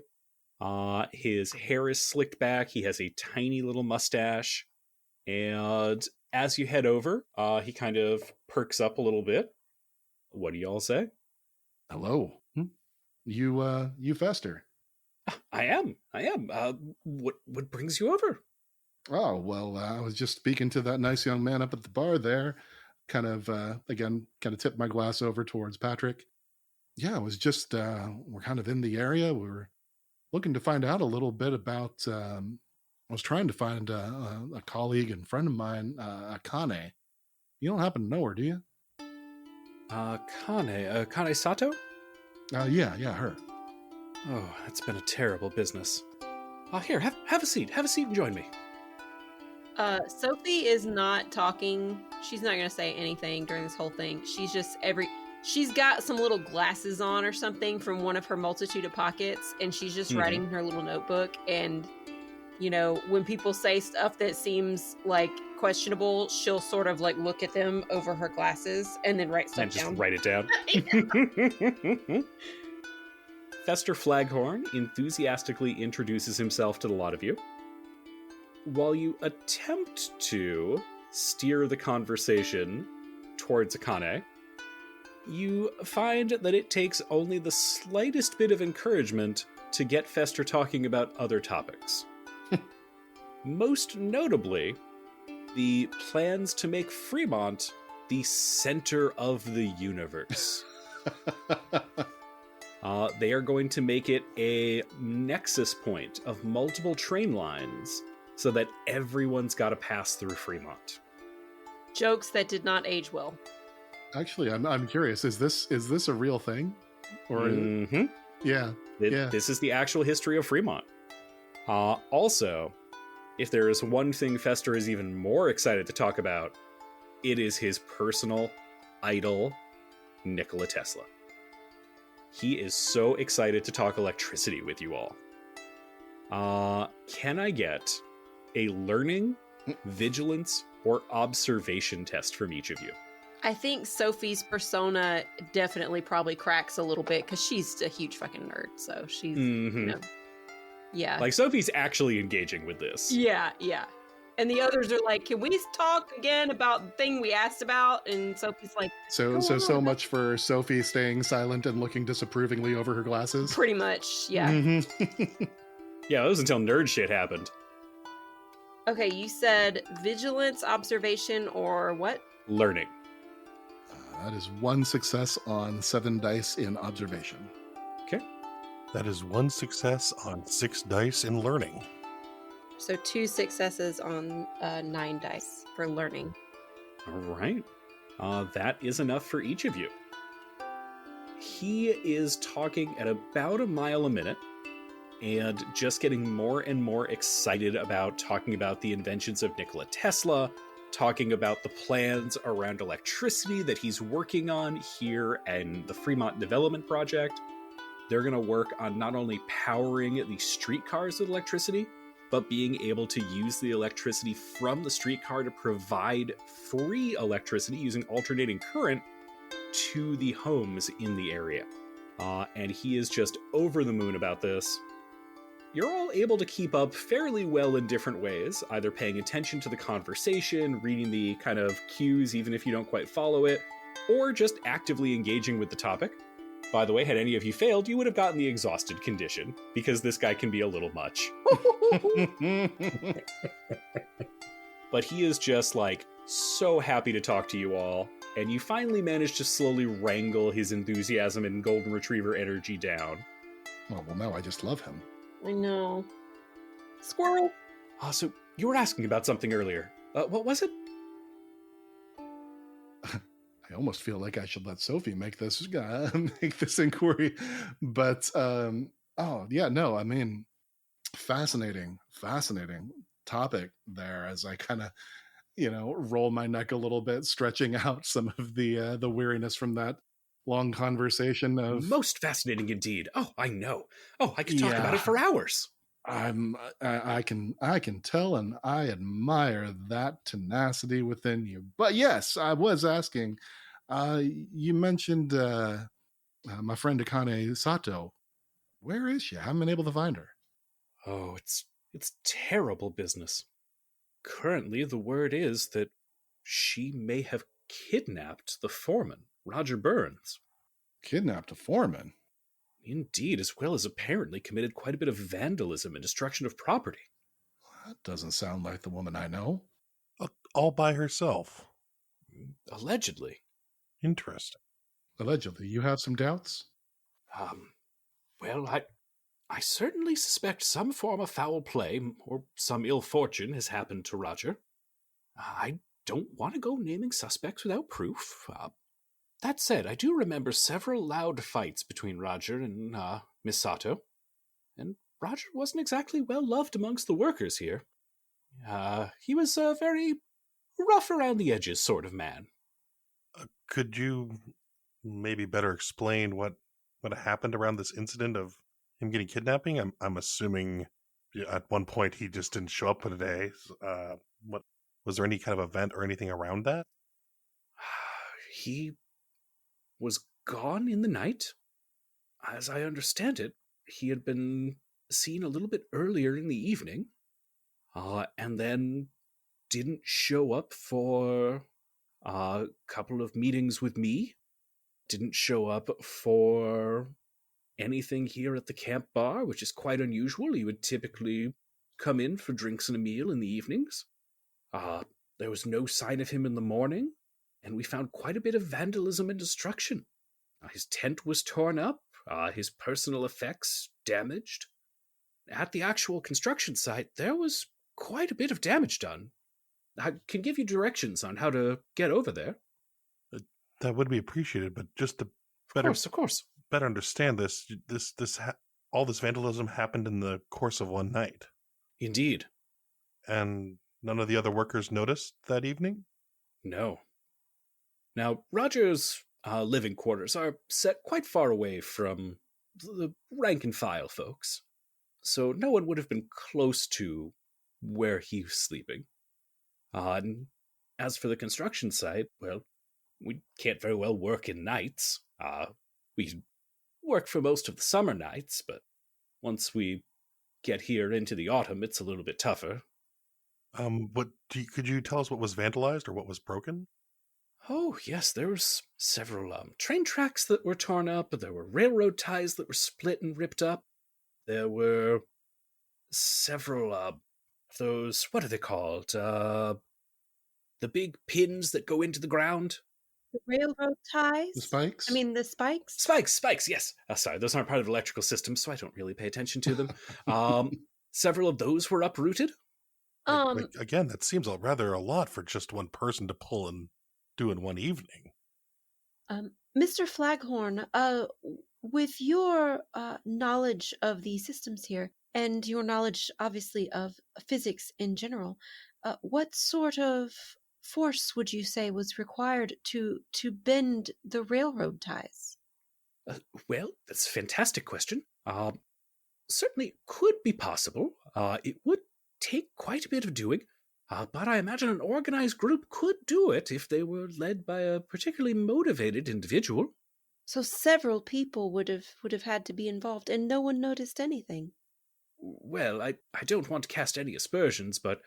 His hair is slicked back. He has a tiny little mustache. And as you head over, he kind of perks up a little bit. What do y'all say? Hello. You Fester. I am. What brings you over? Oh, well, I was just speaking to that nice young man up at the bar there. Kind of tipped my glass over towards Patrick. Yeah, it was just, we're kind of in the area. We were looking to find out a little bit about, I was trying to find a colleague and friend of mine, Akane. You don't happen to know her, do you? Akane Sato? Yeah, her. Oh, that's been a terrible business. Here, have a seat. Have a seat and join me. Sofie is not talking. She's not going to say anything during this whole thing. She's got some little glasses on or something from one of her multitude of pockets, and she's just writing in her little notebook. And, when people say stuff that seems like questionable, she'll sort of like look at them over her glasses and then write stuff down. And just write it down. Fester Flaghorn enthusiastically introduces himself to the lot of you. While you attempt to steer the conversation towards Akane, you find that it takes only the slightest bit of encouragement to get Fester talking about other topics. Most notably, the plans to make Fremont the center of the universe. They are going to make it a nexus point of multiple train lines so that everyone's got to pass through Fremont. Jokes that did not age well. Actually, I'm curious. Is this a real thing? Or yeah. This is the actual history of Fremont. Also, if there is one thing Fester is even more excited to talk about, it is his personal idol, Nikola Tesla. He is so excited to talk electricity with you all. Can I get a learning, vigilance, or observation test from each of you? I think Sophie's persona definitely probably cracks a little bit because she's a huge fucking nerd. So she's, yeah. Like, Sophie's actually engaging with this. Yeah. And the others are like, can we talk again about the thing we asked about? And Sophie's like... So much for Sofie staying silent and looking disapprovingly over her glasses? Pretty much, yeah. Yeah, it was until nerd shit happened. Okay, you said vigilance, observation, or what? Learning. That is 1 success on 7 dice in observation. Okay. That is 1 success on 6 dice in learning. So 2 successes on 9 dice for learning. All right. That is enough for each of you. He is talking at about a mile a minute and just getting more and more excited about talking about the inventions of Nikola Tesla, talking about the plans around electricity that he's working on here in the Fremont Development Project. They're going to work on not only powering the streetcars with electricity, but being able to use the electricity from the streetcar to provide free electricity using alternating current to the homes in the area. And he is just over the moon about this. You're all able to keep up fairly well in different ways, either paying attention to the conversation, reading the kind of cues even if you don't quite follow it, or just actively engaging with the topic. By the way, had any of you failed, you would have gotten the exhausted condition, because this guy can be a little much. But he is just like so happy to talk to you all, and you finally manage to slowly wrangle his enthusiasm and golden retriever energy down. Oh, well, now I just love him. I know. Squirrel. So you were asking about something earlier. What was it? I almost feel like I should let Sofie make this inquiry, but I mean, fascinating topic there. As I kind of, roll my neck a little bit, stretching out some of the weariness from that long conversation of most fascinating indeed. Oh, I know. Oh, I could talk about it for hours. I can tell, and I admire that tenacity within you. But yes, I was asking. You mentioned my friend Akane Sato. Where is she? I haven't been able to find her. Oh, it's terrible business. Currently, the word is that she may have kidnapped the foreman, Roger Burns. Kidnapped a foreman? Indeed, as well as apparently committed quite a bit of vandalism and destruction of property. That doesn't sound like the woman I know. All by herself. Allegedly. Interesting. Allegedly. You have some doubts? Well, I certainly suspect some form of foul play or some ill fortune has happened to Roger. I don't want to go naming suspects without proof. That said, I do remember several loud fights between Roger and Miss Sato, and Roger wasn't exactly well loved amongst the workers here. He was a very rough around the edges sort of man. Could you maybe better explain what happened around this incident of him getting kidnapping? I'm assuming at one point he just didn't show up for the day. What was there any kind of event or anything around that? He was gone in the night. As I understand it, he had been seen a little bit earlier in the evening, and then didn't show up for a couple of meetings with me, didn't show up for anything here at the camp bar, which is quite unusual. He would typically come in for drinks and a meal in the evenings. There was no sign of him in the morning, and we found quite a bit of vandalism and destruction. His tent was torn up, his personal effects damaged. At the actual construction site, there was quite a bit of damage done. I can give you directions on how to get over there. That would be appreciated, but just to Of course. better understand all this vandalism happened in the course of one night. Indeed. And none of the other workers noticed that evening? No. Now, Roger's living quarters are set quite far away from the rank-and-file folks, so no one would have been close to where he was sleeping. And as for the construction site, well, we can't very well work in nights. We work for most of the summer nights, but once we get here into the autumn, it's a little bit tougher. Could you tell us what was vandalized or what was broken? Oh, yes, there was several train tracks that were torn up, there were railroad ties that were split and ripped up. There were several of those, what are they called? The big pins that go into the ground. The railroad ties? The spikes? I mean, the spikes? Spikes, yes. Sorry, those aren't part of the electrical system, so I don't really pay attention to them. Several of those were uprooted. Again, that seems rather a lot for just one person to pull and do in one evening. Mr. Flaghorn, with your knowledge of the systems here, and your knowledge, obviously, of physics in general, what sort of force would you say was required to bend the railroad ties? Well, that's a fantastic question. Certainly could be possible. It would take quite a bit of doing, but I imagine an organized group could do it if they were led by a particularly motivated individual. So several people would have had to be involved, and no one noticed anything. Well, I don't want to cast any aspersions, but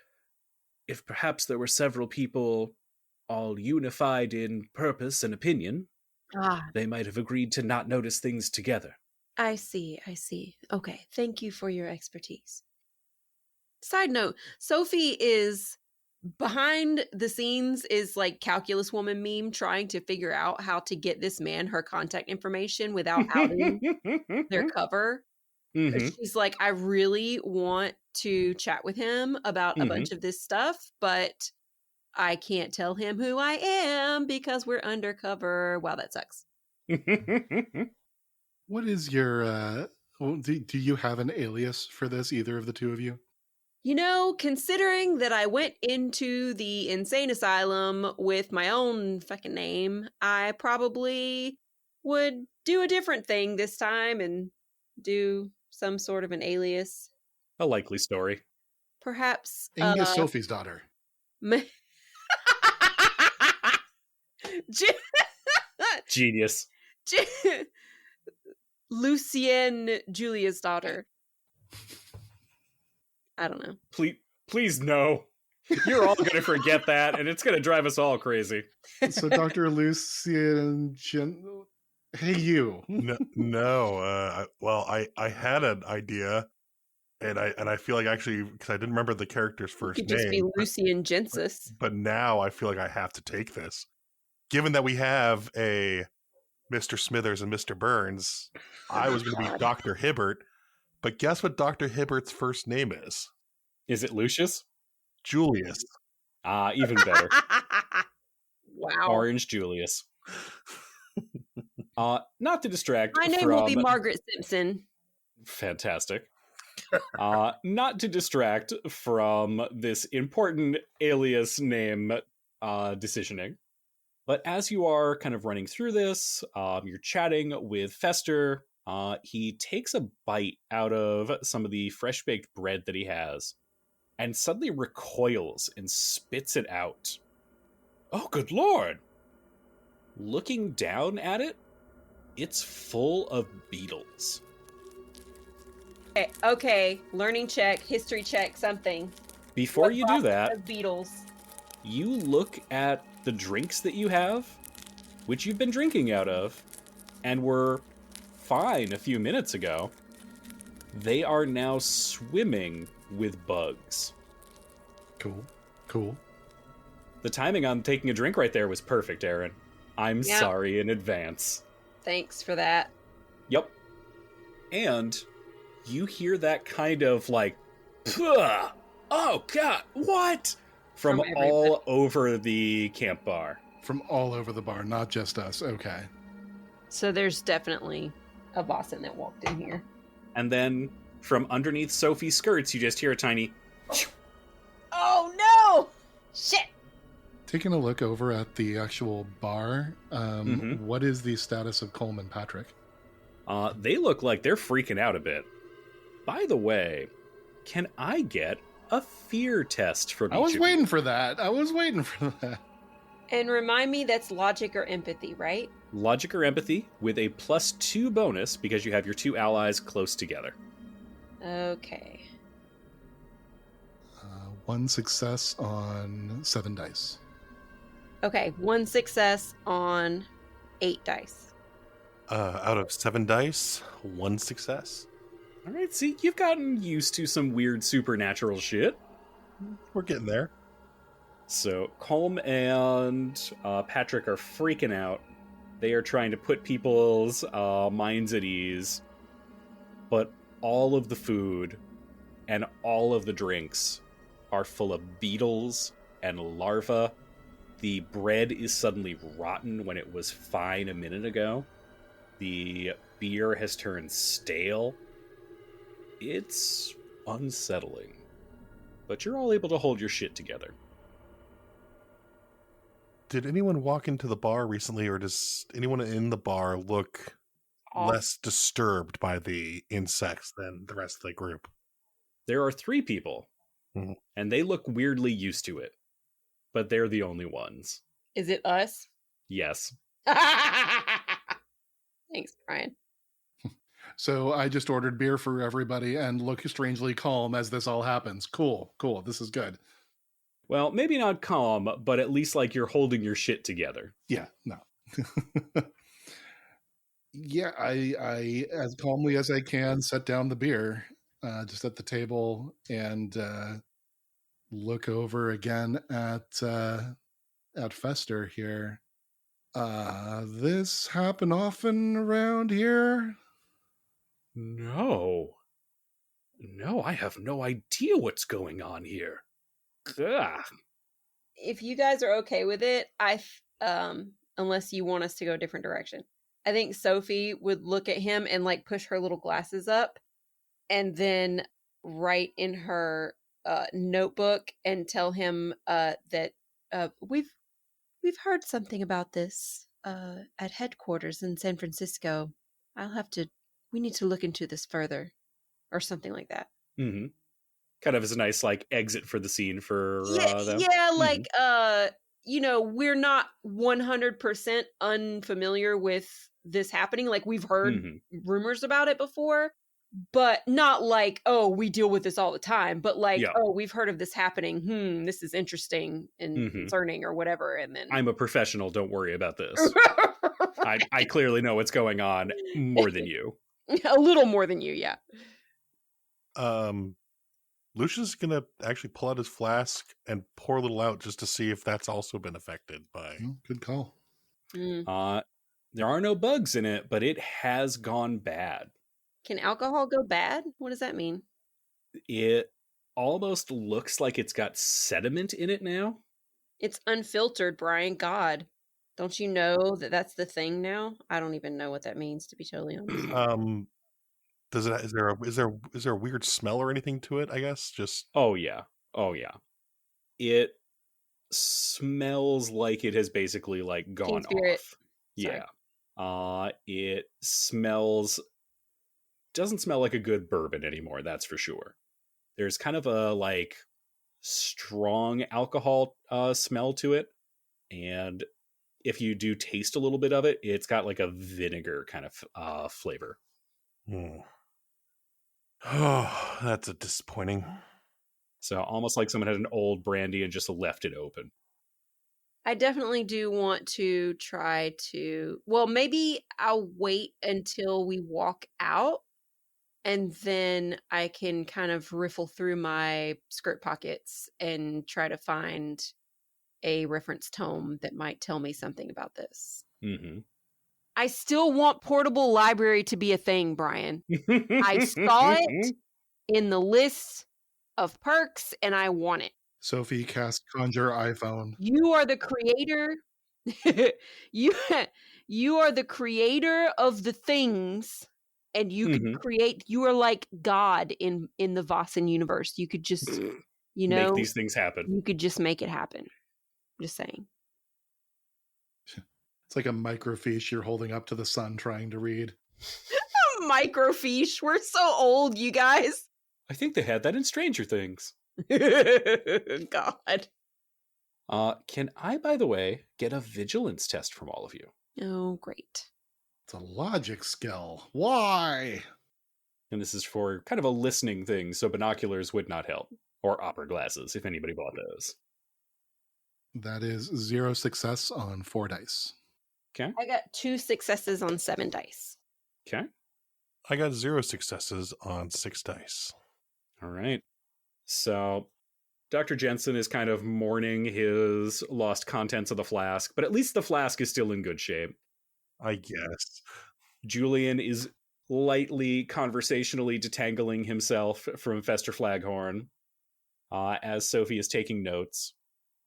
if perhaps there were several people all unified in purpose and opinion, they might have agreed to not notice things together. I see. Okay, thank you for your expertise. Side note, Sofie is behind the scenes is like calculus woman meme trying to figure out how to get this man her contact information without outing their cover. She's like, I really want to chat with him about a bunch of this stuff, but I can't tell him who I am because we're undercover. Wow, that sucks. What is your, do you have an alias for this, either of the two of you? You know, considering that I went into the insane asylum with my own fucking name, I probably would do a different thing this time and do some sort of an alias. A likely story. Perhaps Angus Sophie's daughter. Genius. Lucienne Julia's daughter. I don't know. Please no. You're all going to forget that, and it's going to drive us all crazy. So Dr. Lucian... Hey, you. No. Well, I had an idea, and I feel like actually, because I didn't remember the character's first name. It could just be Lucian Jensen. But now I feel like I have to take this. Given that we have a Mr. Smithers and Mr. Burns, I was going to be Dr. Hibbert. But guess what Dr. Hibbert's first name is? Is it Lucius? Julius. Even better. Wow. Orange Julius. Not to distract. My name will be Margaret Simpson. Fantastic. Not to distract from this important alias name decisioning. But as you are kind of running through this, you're chatting with Fester. He takes a bite out of some of the fresh-baked bread that he has and suddenly recoils and spits it out. Oh, good lord! Looking down at it, it's full of beetles. Okay. Learning check, history check, something. Before you do that, beetles. You look at the drinks that you have, which you've been drinking out of, and were fine a few minutes ago. They are now swimming with bugs. Cool. The timing on taking a drink right there was perfect, Aaron. I'm sorry in advance. Thanks for that. Yep. And you hear that kind of like, Puh! Oh god, what? From all over the camp bar. From all over the bar, not just us. Okay. So there's definitely a Boston that walked in here. And then from underneath Sophie's skirts, you just hear a tiny... Oh no! Shit! Taking a look over at the actual bar, what is the status of Colm and Patrick? They look like they're freaking out a bit. By the way, can I get a fear test from each of you? I was waiting for that. And remind me, that's logic or empathy, right? Logic or empathy with a +2 bonus because you have your two allies close together. Okay. 1 success on 7 dice. Okay, 1 success on 8 dice. Out of 7 dice, 1 success. All right, see, you've gotten used to some weird supernatural shit. We're getting there. So, Colm and Patrick are freaking out. They are trying to put people's minds at ease. But all of the food and all of the drinks are full of beetles and larvae. The bread is suddenly rotten when it was fine a minute ago. The beer has turned stale. It's unsettling. But you're all able to hold your shit together. Did anyone walk into the bar recently, or does anyone in the bar look less disturbed by the insects than the rest of the group? There are 3 people, and they look weirdly used to it. But they're the only ones. Is it us? Yes. Thanks, Brian. So I just ordered beer for everybody and look strangely calm as this all happens. Cool. This is good. Well, maybe not calm, but at least like you're holding your shit together. Yeah, no. Yeah, I as calmly as I can set down the beer just at the table and look over again at Fester here. This happen often around here? No, I have no idea what's going on here. Ugh. If you guys are okay with it, unless you want us to go a different direction, I think Sofie would look at him and like push her little glasses up and then write in her notebook and tell him that we've heard something about this at headquarters in San Francisco. We need to look into this further, or something like that. Mm-hmm. Kind of as a nice like exit for the scene for them. Yeah, like we're not 100% unfamiliar with this happening. Like we've heard rumors about it before, but not like, oh, we deal with this all the time, but like, oh, we've heard of this happening. This is interesting and concerning or whatever. And then I'm a professional. Don't worry about this. I clearly know what's going on more than you. A little more than you, yeah. Lucius gonna actually pull out his flask and pour a little out just to see if that's also been affected by. Good call. There are no bugs in it, but it has gone bad. Can alcohol go bad? What does that mean? It almost looks like it's got sediment in it now. It's unfiltered, Brian. God, don't you know that that's the thing now? I don't even know what that means, to be totally honest. Is there a weird smell or anything to it? I guess just. Oh yeah. It smells like it has basically like gone off. Yeah. It doesn't smell like a good bourbon anymore. That's for sure. There's kind of a like strong alcohol smell to it, and if you do taste a little bit of it, it's got like a vinegar kind of flavor. Oh, that's a disappointing. So almost like someone had an old brandy and just left it open. I definitely do want to try to... Well, maybe I'll wait until we walk out, and then I can kind of riffle through my skirt pockets and try to find a reference tome that might tell me something about this. Mm-hmm. I still want portable library to be a thing, Brian. I saw it in the list of perks, and I want it. Sofie cast Conjure iPhone. You are the creator. you are the creator of the things, and you could create. You are like God in the Vossen universe. You could just, make these things happen. You could just make it happen. Just saying. It's like a microfiche you're holding up to the sun trying to read. Microfiche. We're so old, you guys. I think they had that in Stranger Things. God. Can I, by the way, get a vigilance test from all of you? Oh, great. It's a logic skill. Why? And this is for kind of a listening thing, so binoculars would not help. Or opera glasses, if anybody bought those. That is 0 success on 4 dice. Okay. I got 2 successes on 7 dice. Okay. I got 0 successes on 6 dice. All right. So Dr. Jensen is kind of mourning his lost contents of the flask, but at least the flask is still in good shape. I guess. Julian is lightly conversationally detangling himself from Fester Flaghorn as Sofie is taking notes.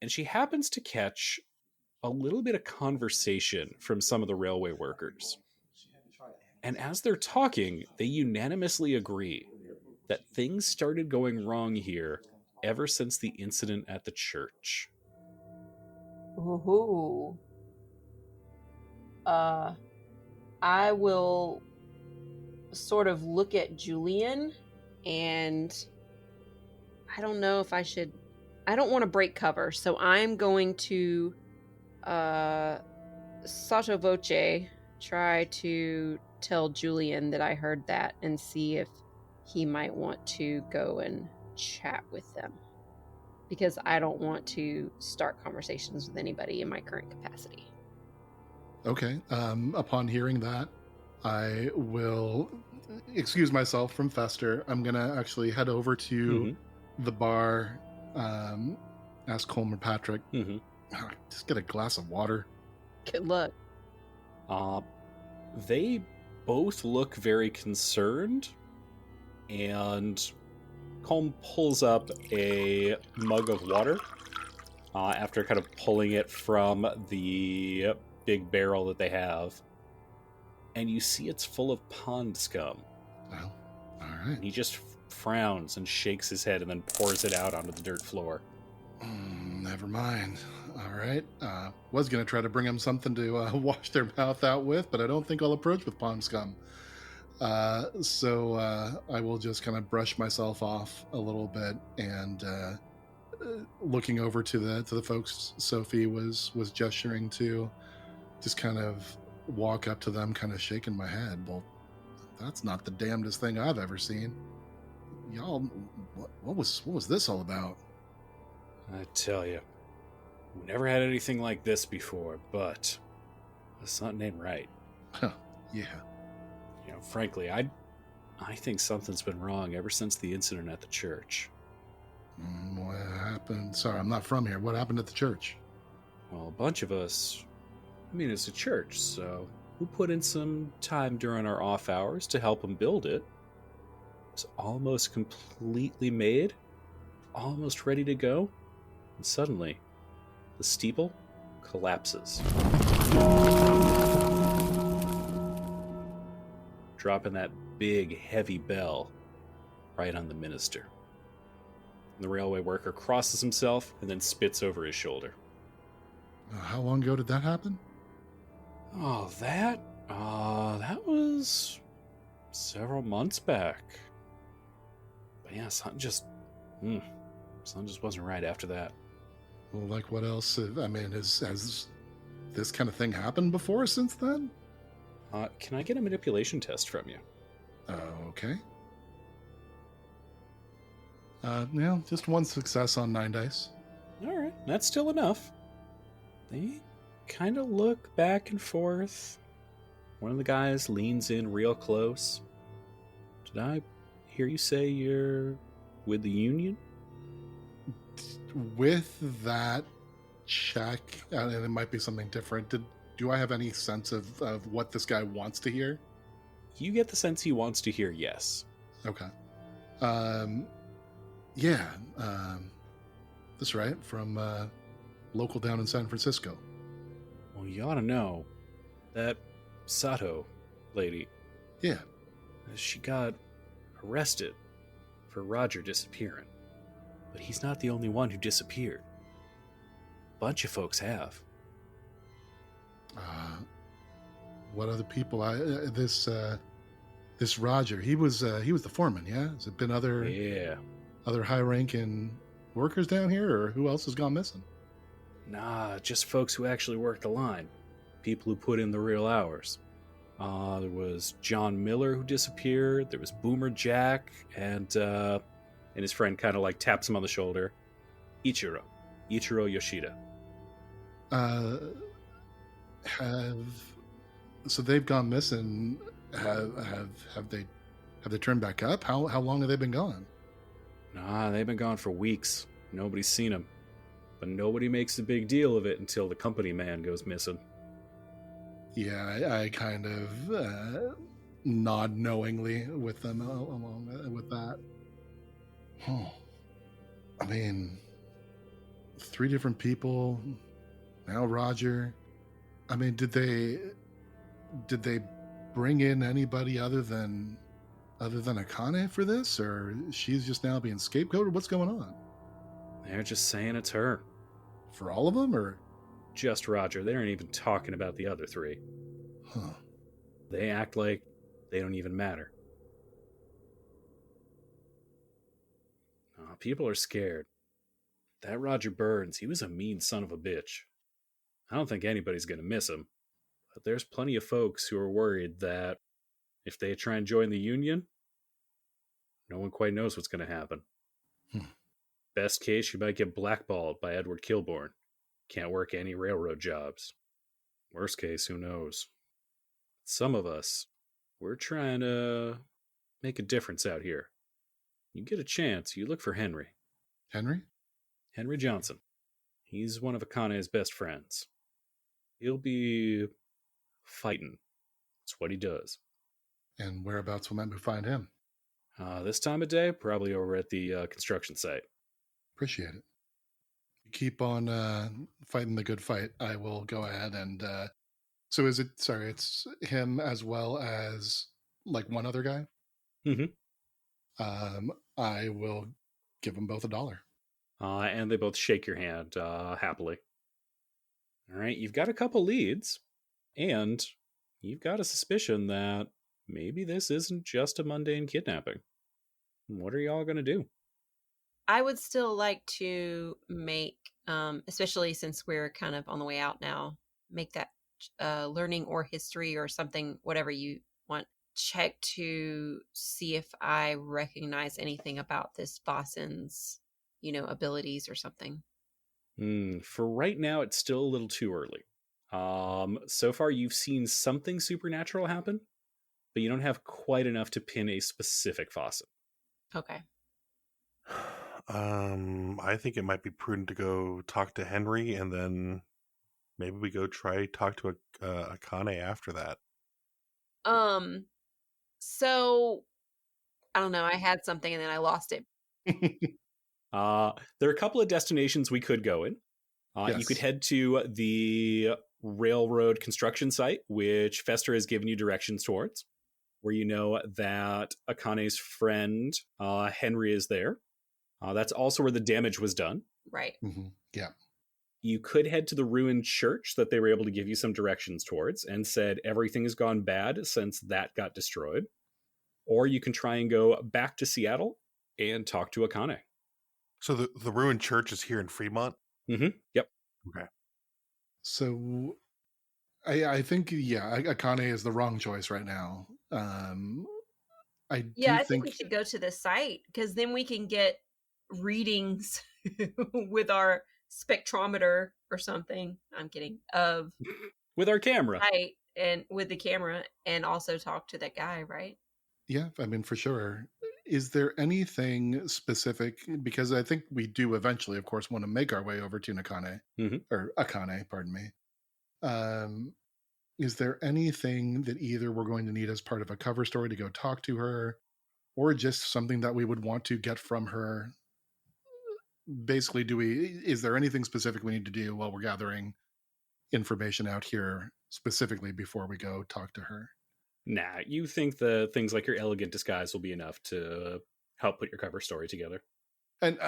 And she happens to catch a little bit of conversation from some of the railway workers. And as they're talking, they unanimously agree that things started going wrong here ever since the incident at the church. Ooh. I will sort of look at Julian, and I don't know if I should. I don't want to break cover, so I'm going to sotto voce try to tell Julian that I heard that and see if he might want to go and chat with them, because I don't want to start conversations with anybody in my current capacity. Okay. Upon hearing that, I will excuse myself from Fester. I'm gonna actually head over to the bar, ask Coleman Patrick, just get a glass of water. Good luck. They both look very concerned, and Colm pulls up a mug of water after kind of pulling it from the big barrel that they have, and you see it's full of pond scum. Well, all right. And he just frowns and shakes his head and then pours it out onto the dirt floor. Never mind. All right. Was going to try to bring them something to wash their mouth out with, but I don't think I'll approach with pond scum. So I will just kind of brush myself off a little bit, and looking over to the folks Sofie was gesturing to, just kind of walk up to them, kind of shaking my head. Well, that's not the damnedest thing I've ever seen. Y'all, what was this all about? I tell you, we never had anything like this before, but something ain't right. Huh, yeah. You know, frankly, I think something's been wrong ever since the incident at the church. What happened? Sorry, I'm not from here. What happened at the church? Well, a bunch of us, it's a church, so we put in some time during our off hours to help them build it. It's almost completely made, almost ready to go, and suddenly, the steeple collapses, dropping that big, heavy bell right on the minister. And the railway worker crosses himself and then spits over his shoulder. How long ago did that happen? Oh, that was several months back. But yeah, something just wasn't right after that. Well, like what else? Has this kind of thing happened before since then? Can I get a manipulation test from you? Okay. Just one success on 9 dice. All right, that's still enough. They kind of look back and forth. One of the guys leans in real close. Did I hear you say you're with the Union? With that check, and it might be something different, do I have any sense of what this guy wants to hear? You get the sense he wants to hear yes. Okay. That's right, from local down in San Francisco. Well, you ought to know that Sato lady. Yeah. She got arrested for Roger disappearing. But he's not the only one who disappeared. A bunch of folks have. What other people? This Roger, he was the foreman, yeah? Has it been other high-ranking workers down here, or who else has gone missing? Nah, just folks who actually worked the line. People who put in the real hours. There was John Miller who disappeared. There was Boomer Jack, and his friend kind of like taps him on the shoulder. Ichiro Yoshida. So they've gone missing. Have they turned back up? How long have they been gone? Nah, they've been gone for weeks. Nobody's seen them. But nobody makes a big deal of it until the company man goes missing. Yeah, I kind of nod knowingly with them along with that. I mean, 3 different people, Now, Roger, I mean, did they bring in anybody other than Akane for this, or she's just now being scapegoated? What's going on? They're just saying it's her. For all of them, or Just Roger. They aren't even talking about the other three. huh? They act like they don't even matter. People are scared. That Roger Burns, he was a mean son of a bitch. I don't think anybody's going to miss him. But there's plenty of folks who are worried that if they try and join the Union, no one quite knows what's going to happen. Best case, you might get blackballed by Edward Kilbourne. Can't work any railroad jobs. Worst case, who knows? Some of us, we're trying to make a difference out here. You get a chance, you look for Henry. Henry? Henry Johnson. He's one of Akane's best friends. He'll be fighting. That's what he does. And whereabouts will we find him? This time of day, probably over at the construction site. Appreciate it. Keep on fighting the good fight. I will go ahead and... So is it... Sorry, it's him as well as, like, one other guy? Mm-hmm. I will give them both $1. And they both shake your hand happily. All right, you've got a couple leads, and you've got a suspicion that maybe this isn't just a mundane kidnapping. What are y'all going to do? I would still like to make, especially since we're kind of on the way out now, make that learning or history or something, whatever you want, check to see if I recognize anything about this Boston's, abilities or something. For right now, it's still a little too early. So far, you've seen something supernatural happen, but you don't have quite enough to pin a specific faucet. Okay. I think it might be prudent to go talk to Henry, and then maybe we go talk to Akane after that. So I don't know. I had something and then I lost it. There are a couple of destinations we could go in. Yes. You could head to the railroad construction site, which Fester has given you directions towards, where you know that Akane's friend, Henry, is there. That's also where the damage was done. Right. Mm-hmm. Yeah. You could head to the ruined church that they were able to give you some directions towards and said everything has gone bad since that got destroyed. Or you can try and go back to Seattle and talk to Akane. So the ruined church is here in Fremont? Mm-hmm. Yep. Okay. So I think, Akane is the wrong choice right now. I think we should go to the site because then we can get readings with our spectrometer or something. I'm kidding. With our camera. Right. And with the camera and also talk to that guy, right? Yeah, I mean, for sure. Is there anything specific? Because I think we do eventually, of course, want to make our way over to Akane, or Akane, pardon me. Is there anything that either we're going to need as part of a cover story to go talk to her, or just something that we would want to get from her? Basically, is there anything specific we need to do while we're gathering information out here specifically before we go talk to her? Nah, you think the things like your elegant disguise will be enough to help put your cover story together. And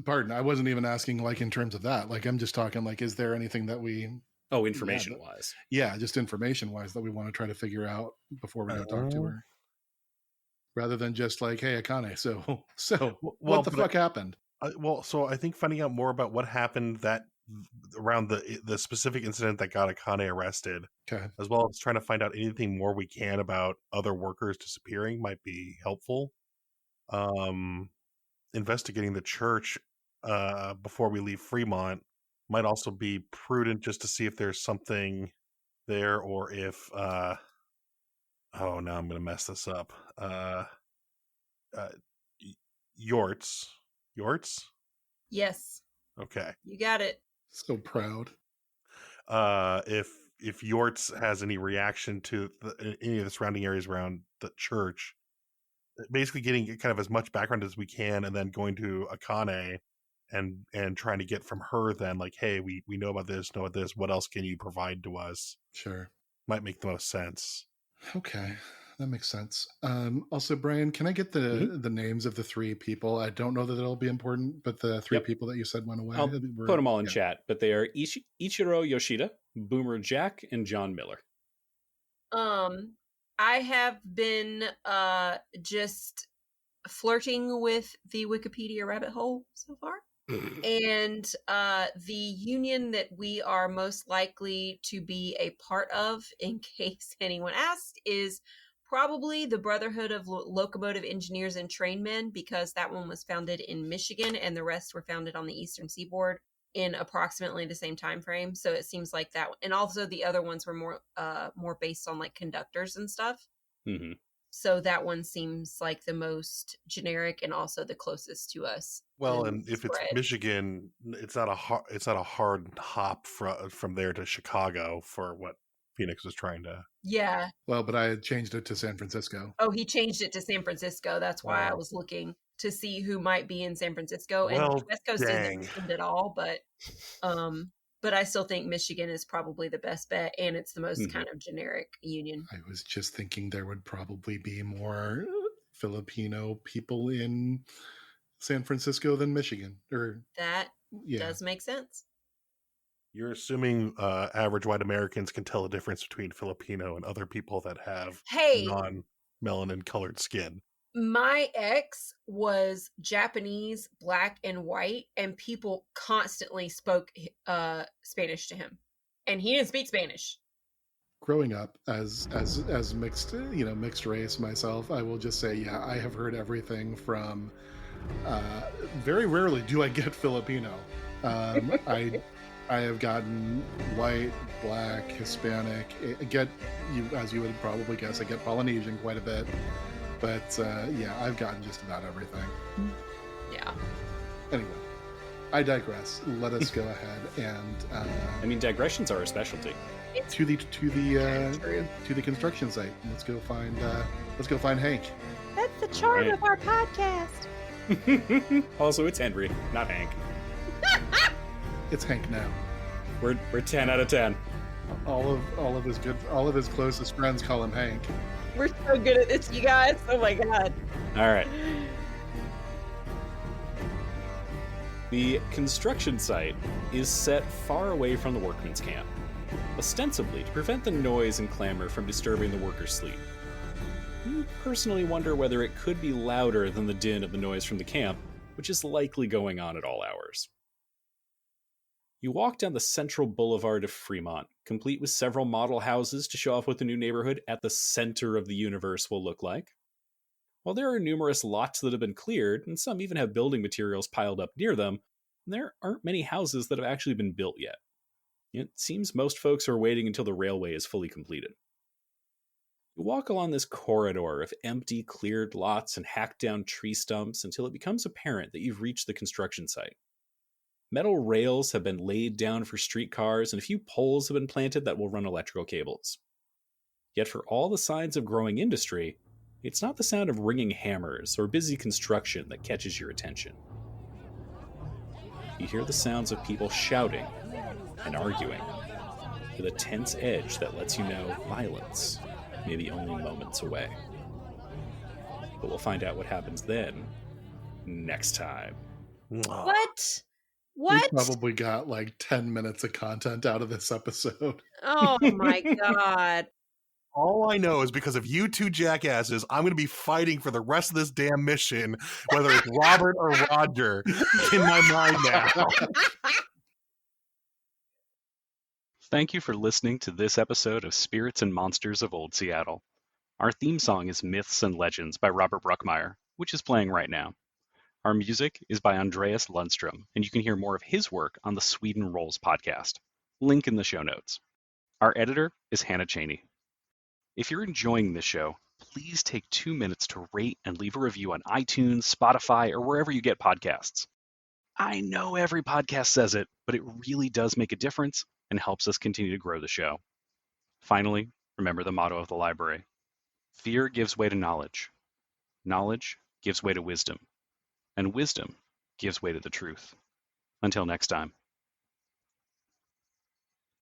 pardon, I wasn't even asking like in terms of that. Like, I'm just talking like, is there anything that we... Oh, information-wise. Yeah, just information-wise that we want to try to figure out before we go talk to her. Rather than just like, hey, Akane, so what the fuck happened? So I think finding out more about what happened that around the specific incident that got Akane arrested, okay, as well as trying to find out anything more we can about other workers disappearing might be helpful. Investigating the church before we leave Fremont might also be prudent, just to see if there's something there, or if now I'm gonna mess this up. Yorts? Yes. Okay. You got it. So proud. If Yorts has any reaction to any of the surrounding areas around the church, basically getting kind of as much background as we can, and then going to Akane and trying to get from her then, like, hey, we know about this, what else can you provide to us? Sure. Might make the most sense. Okay, that makes sense. Also, Brian, can I get the names of the three people? I don't know that it'll be important, but the three people that you said went away. I'll put them all in chat, but they are Ichiro Yoshida, Boomer Jack, and John Miller. I have been just flirting with the Wikipedia rabbit hole so far. And the union that we are most likely to be a part of, in case anyone asks, is probably the Brotherhood of Locomotive Engineers and Trainmen, because that one was founded in Michigan and the rest were founded on the Eastern Seaboard in approximately the same time frame. So it seems like that, and also the other ones were more based on like conductors and stuff. Mm-hmm. So that one seems like the most generic and also the closest to us. Well, and if it's Michigan, it's not a hard hop from there to Chicago for what Phoenix was trying to. Yeah. Well, but I had changed it to San Francisco. Oh, he changed it to San Francisco. That's why I was looking to see who might be in San Francisco. And the West Coast isn't mentioned at all, but I still think Michigan is probably the best bet, and it's the most kind of generic union. I was just thinking there would probably be more Filipino people in San Francisco than Michigan. That does make sense. You're assuming average white Americans can tell the difference between Filipino and other people that have non-melanin colored skin. My ex was Japanese, black, and white, and people constantly spoke Spanish to him, and he didn't speak Spanish. Growing up as mixed mixed race myself, I will just say, I have heard everything from. Very rarely do I get Filipino. I have gotten white, black, Hispanic. I get as you would probably guess, I get Polynesian quite a bit. But I've gotten just about everything. Yeah. Anyway, I digress. Let us go ahead and. Digressions are a specialty. To the construction site. Let's go find Hank. That's the charm of our podcast. Also, it's Henry, not Hank. It's Hank now. We're 10 out of 10. All of his closest friends call him Hank. We're so good at this, you guys. Oh my god. All right. The construction site is set far away from the workman's camp, ostensibly to prevent the noise and clamor from disturbing the workers' sleep. You personally wonder whether it could be louder than the din of the noise from the camp, which is likely going on at all hours. You walk down the central boulevard of Fremont, complete with several model houses to show off what the new neighborhood at the center of the universe will look like. While there are numerous lots that have been cleared, and some even have building materials piled up near them, there aren't many houses that have actually been built yet. It seems most folks are waiting until the railway is fully completed. You walk along this corridor of empty, cleared lots and hacked down tree stumps until it becomes apparent that you've reached the construction site. Metal rails have been laid down for streetcars, and a few poles have been planted that will run electrical cables. Yet for all the signs of growing industry, it's not the sound of ringing hammers or busy construction that catches your attention. You hear the sounds of people shouting and arguing, with a tense edge that lets you know violence may be only moments away. But we'll find out what happens then next time. What? We probably got like 10 minutes of content out of this episode. Oh my god. All I know is because of you two jackasses, I'm going to be fighting for the rest of this damn mission, whether it's Robert or Roger, in my mind now. Thank you for listening to this episode of Spirits and Monsters of Old Seattle. Our theme song is Myths and Legends by Robert Bruckmeyer, which is playing right now. Our music is by Andreas Lundström, and you can hear more of his work on the Sweden Rolls podcast. Link in the show notes. Our editor is Hannah Cheney. If you're enjoying this show, please take 2 minutes to rate and leave a review on iTunes, Spotify, or wherever you get podcasts. I know every podcast says it, but it really does make a difference and helps us continue to grow the show. Finally, remember the motto of the library. Fear gives way to knowledge. Knowledge gives way to wisdom. And wisdom gives way to the truth. Until next time.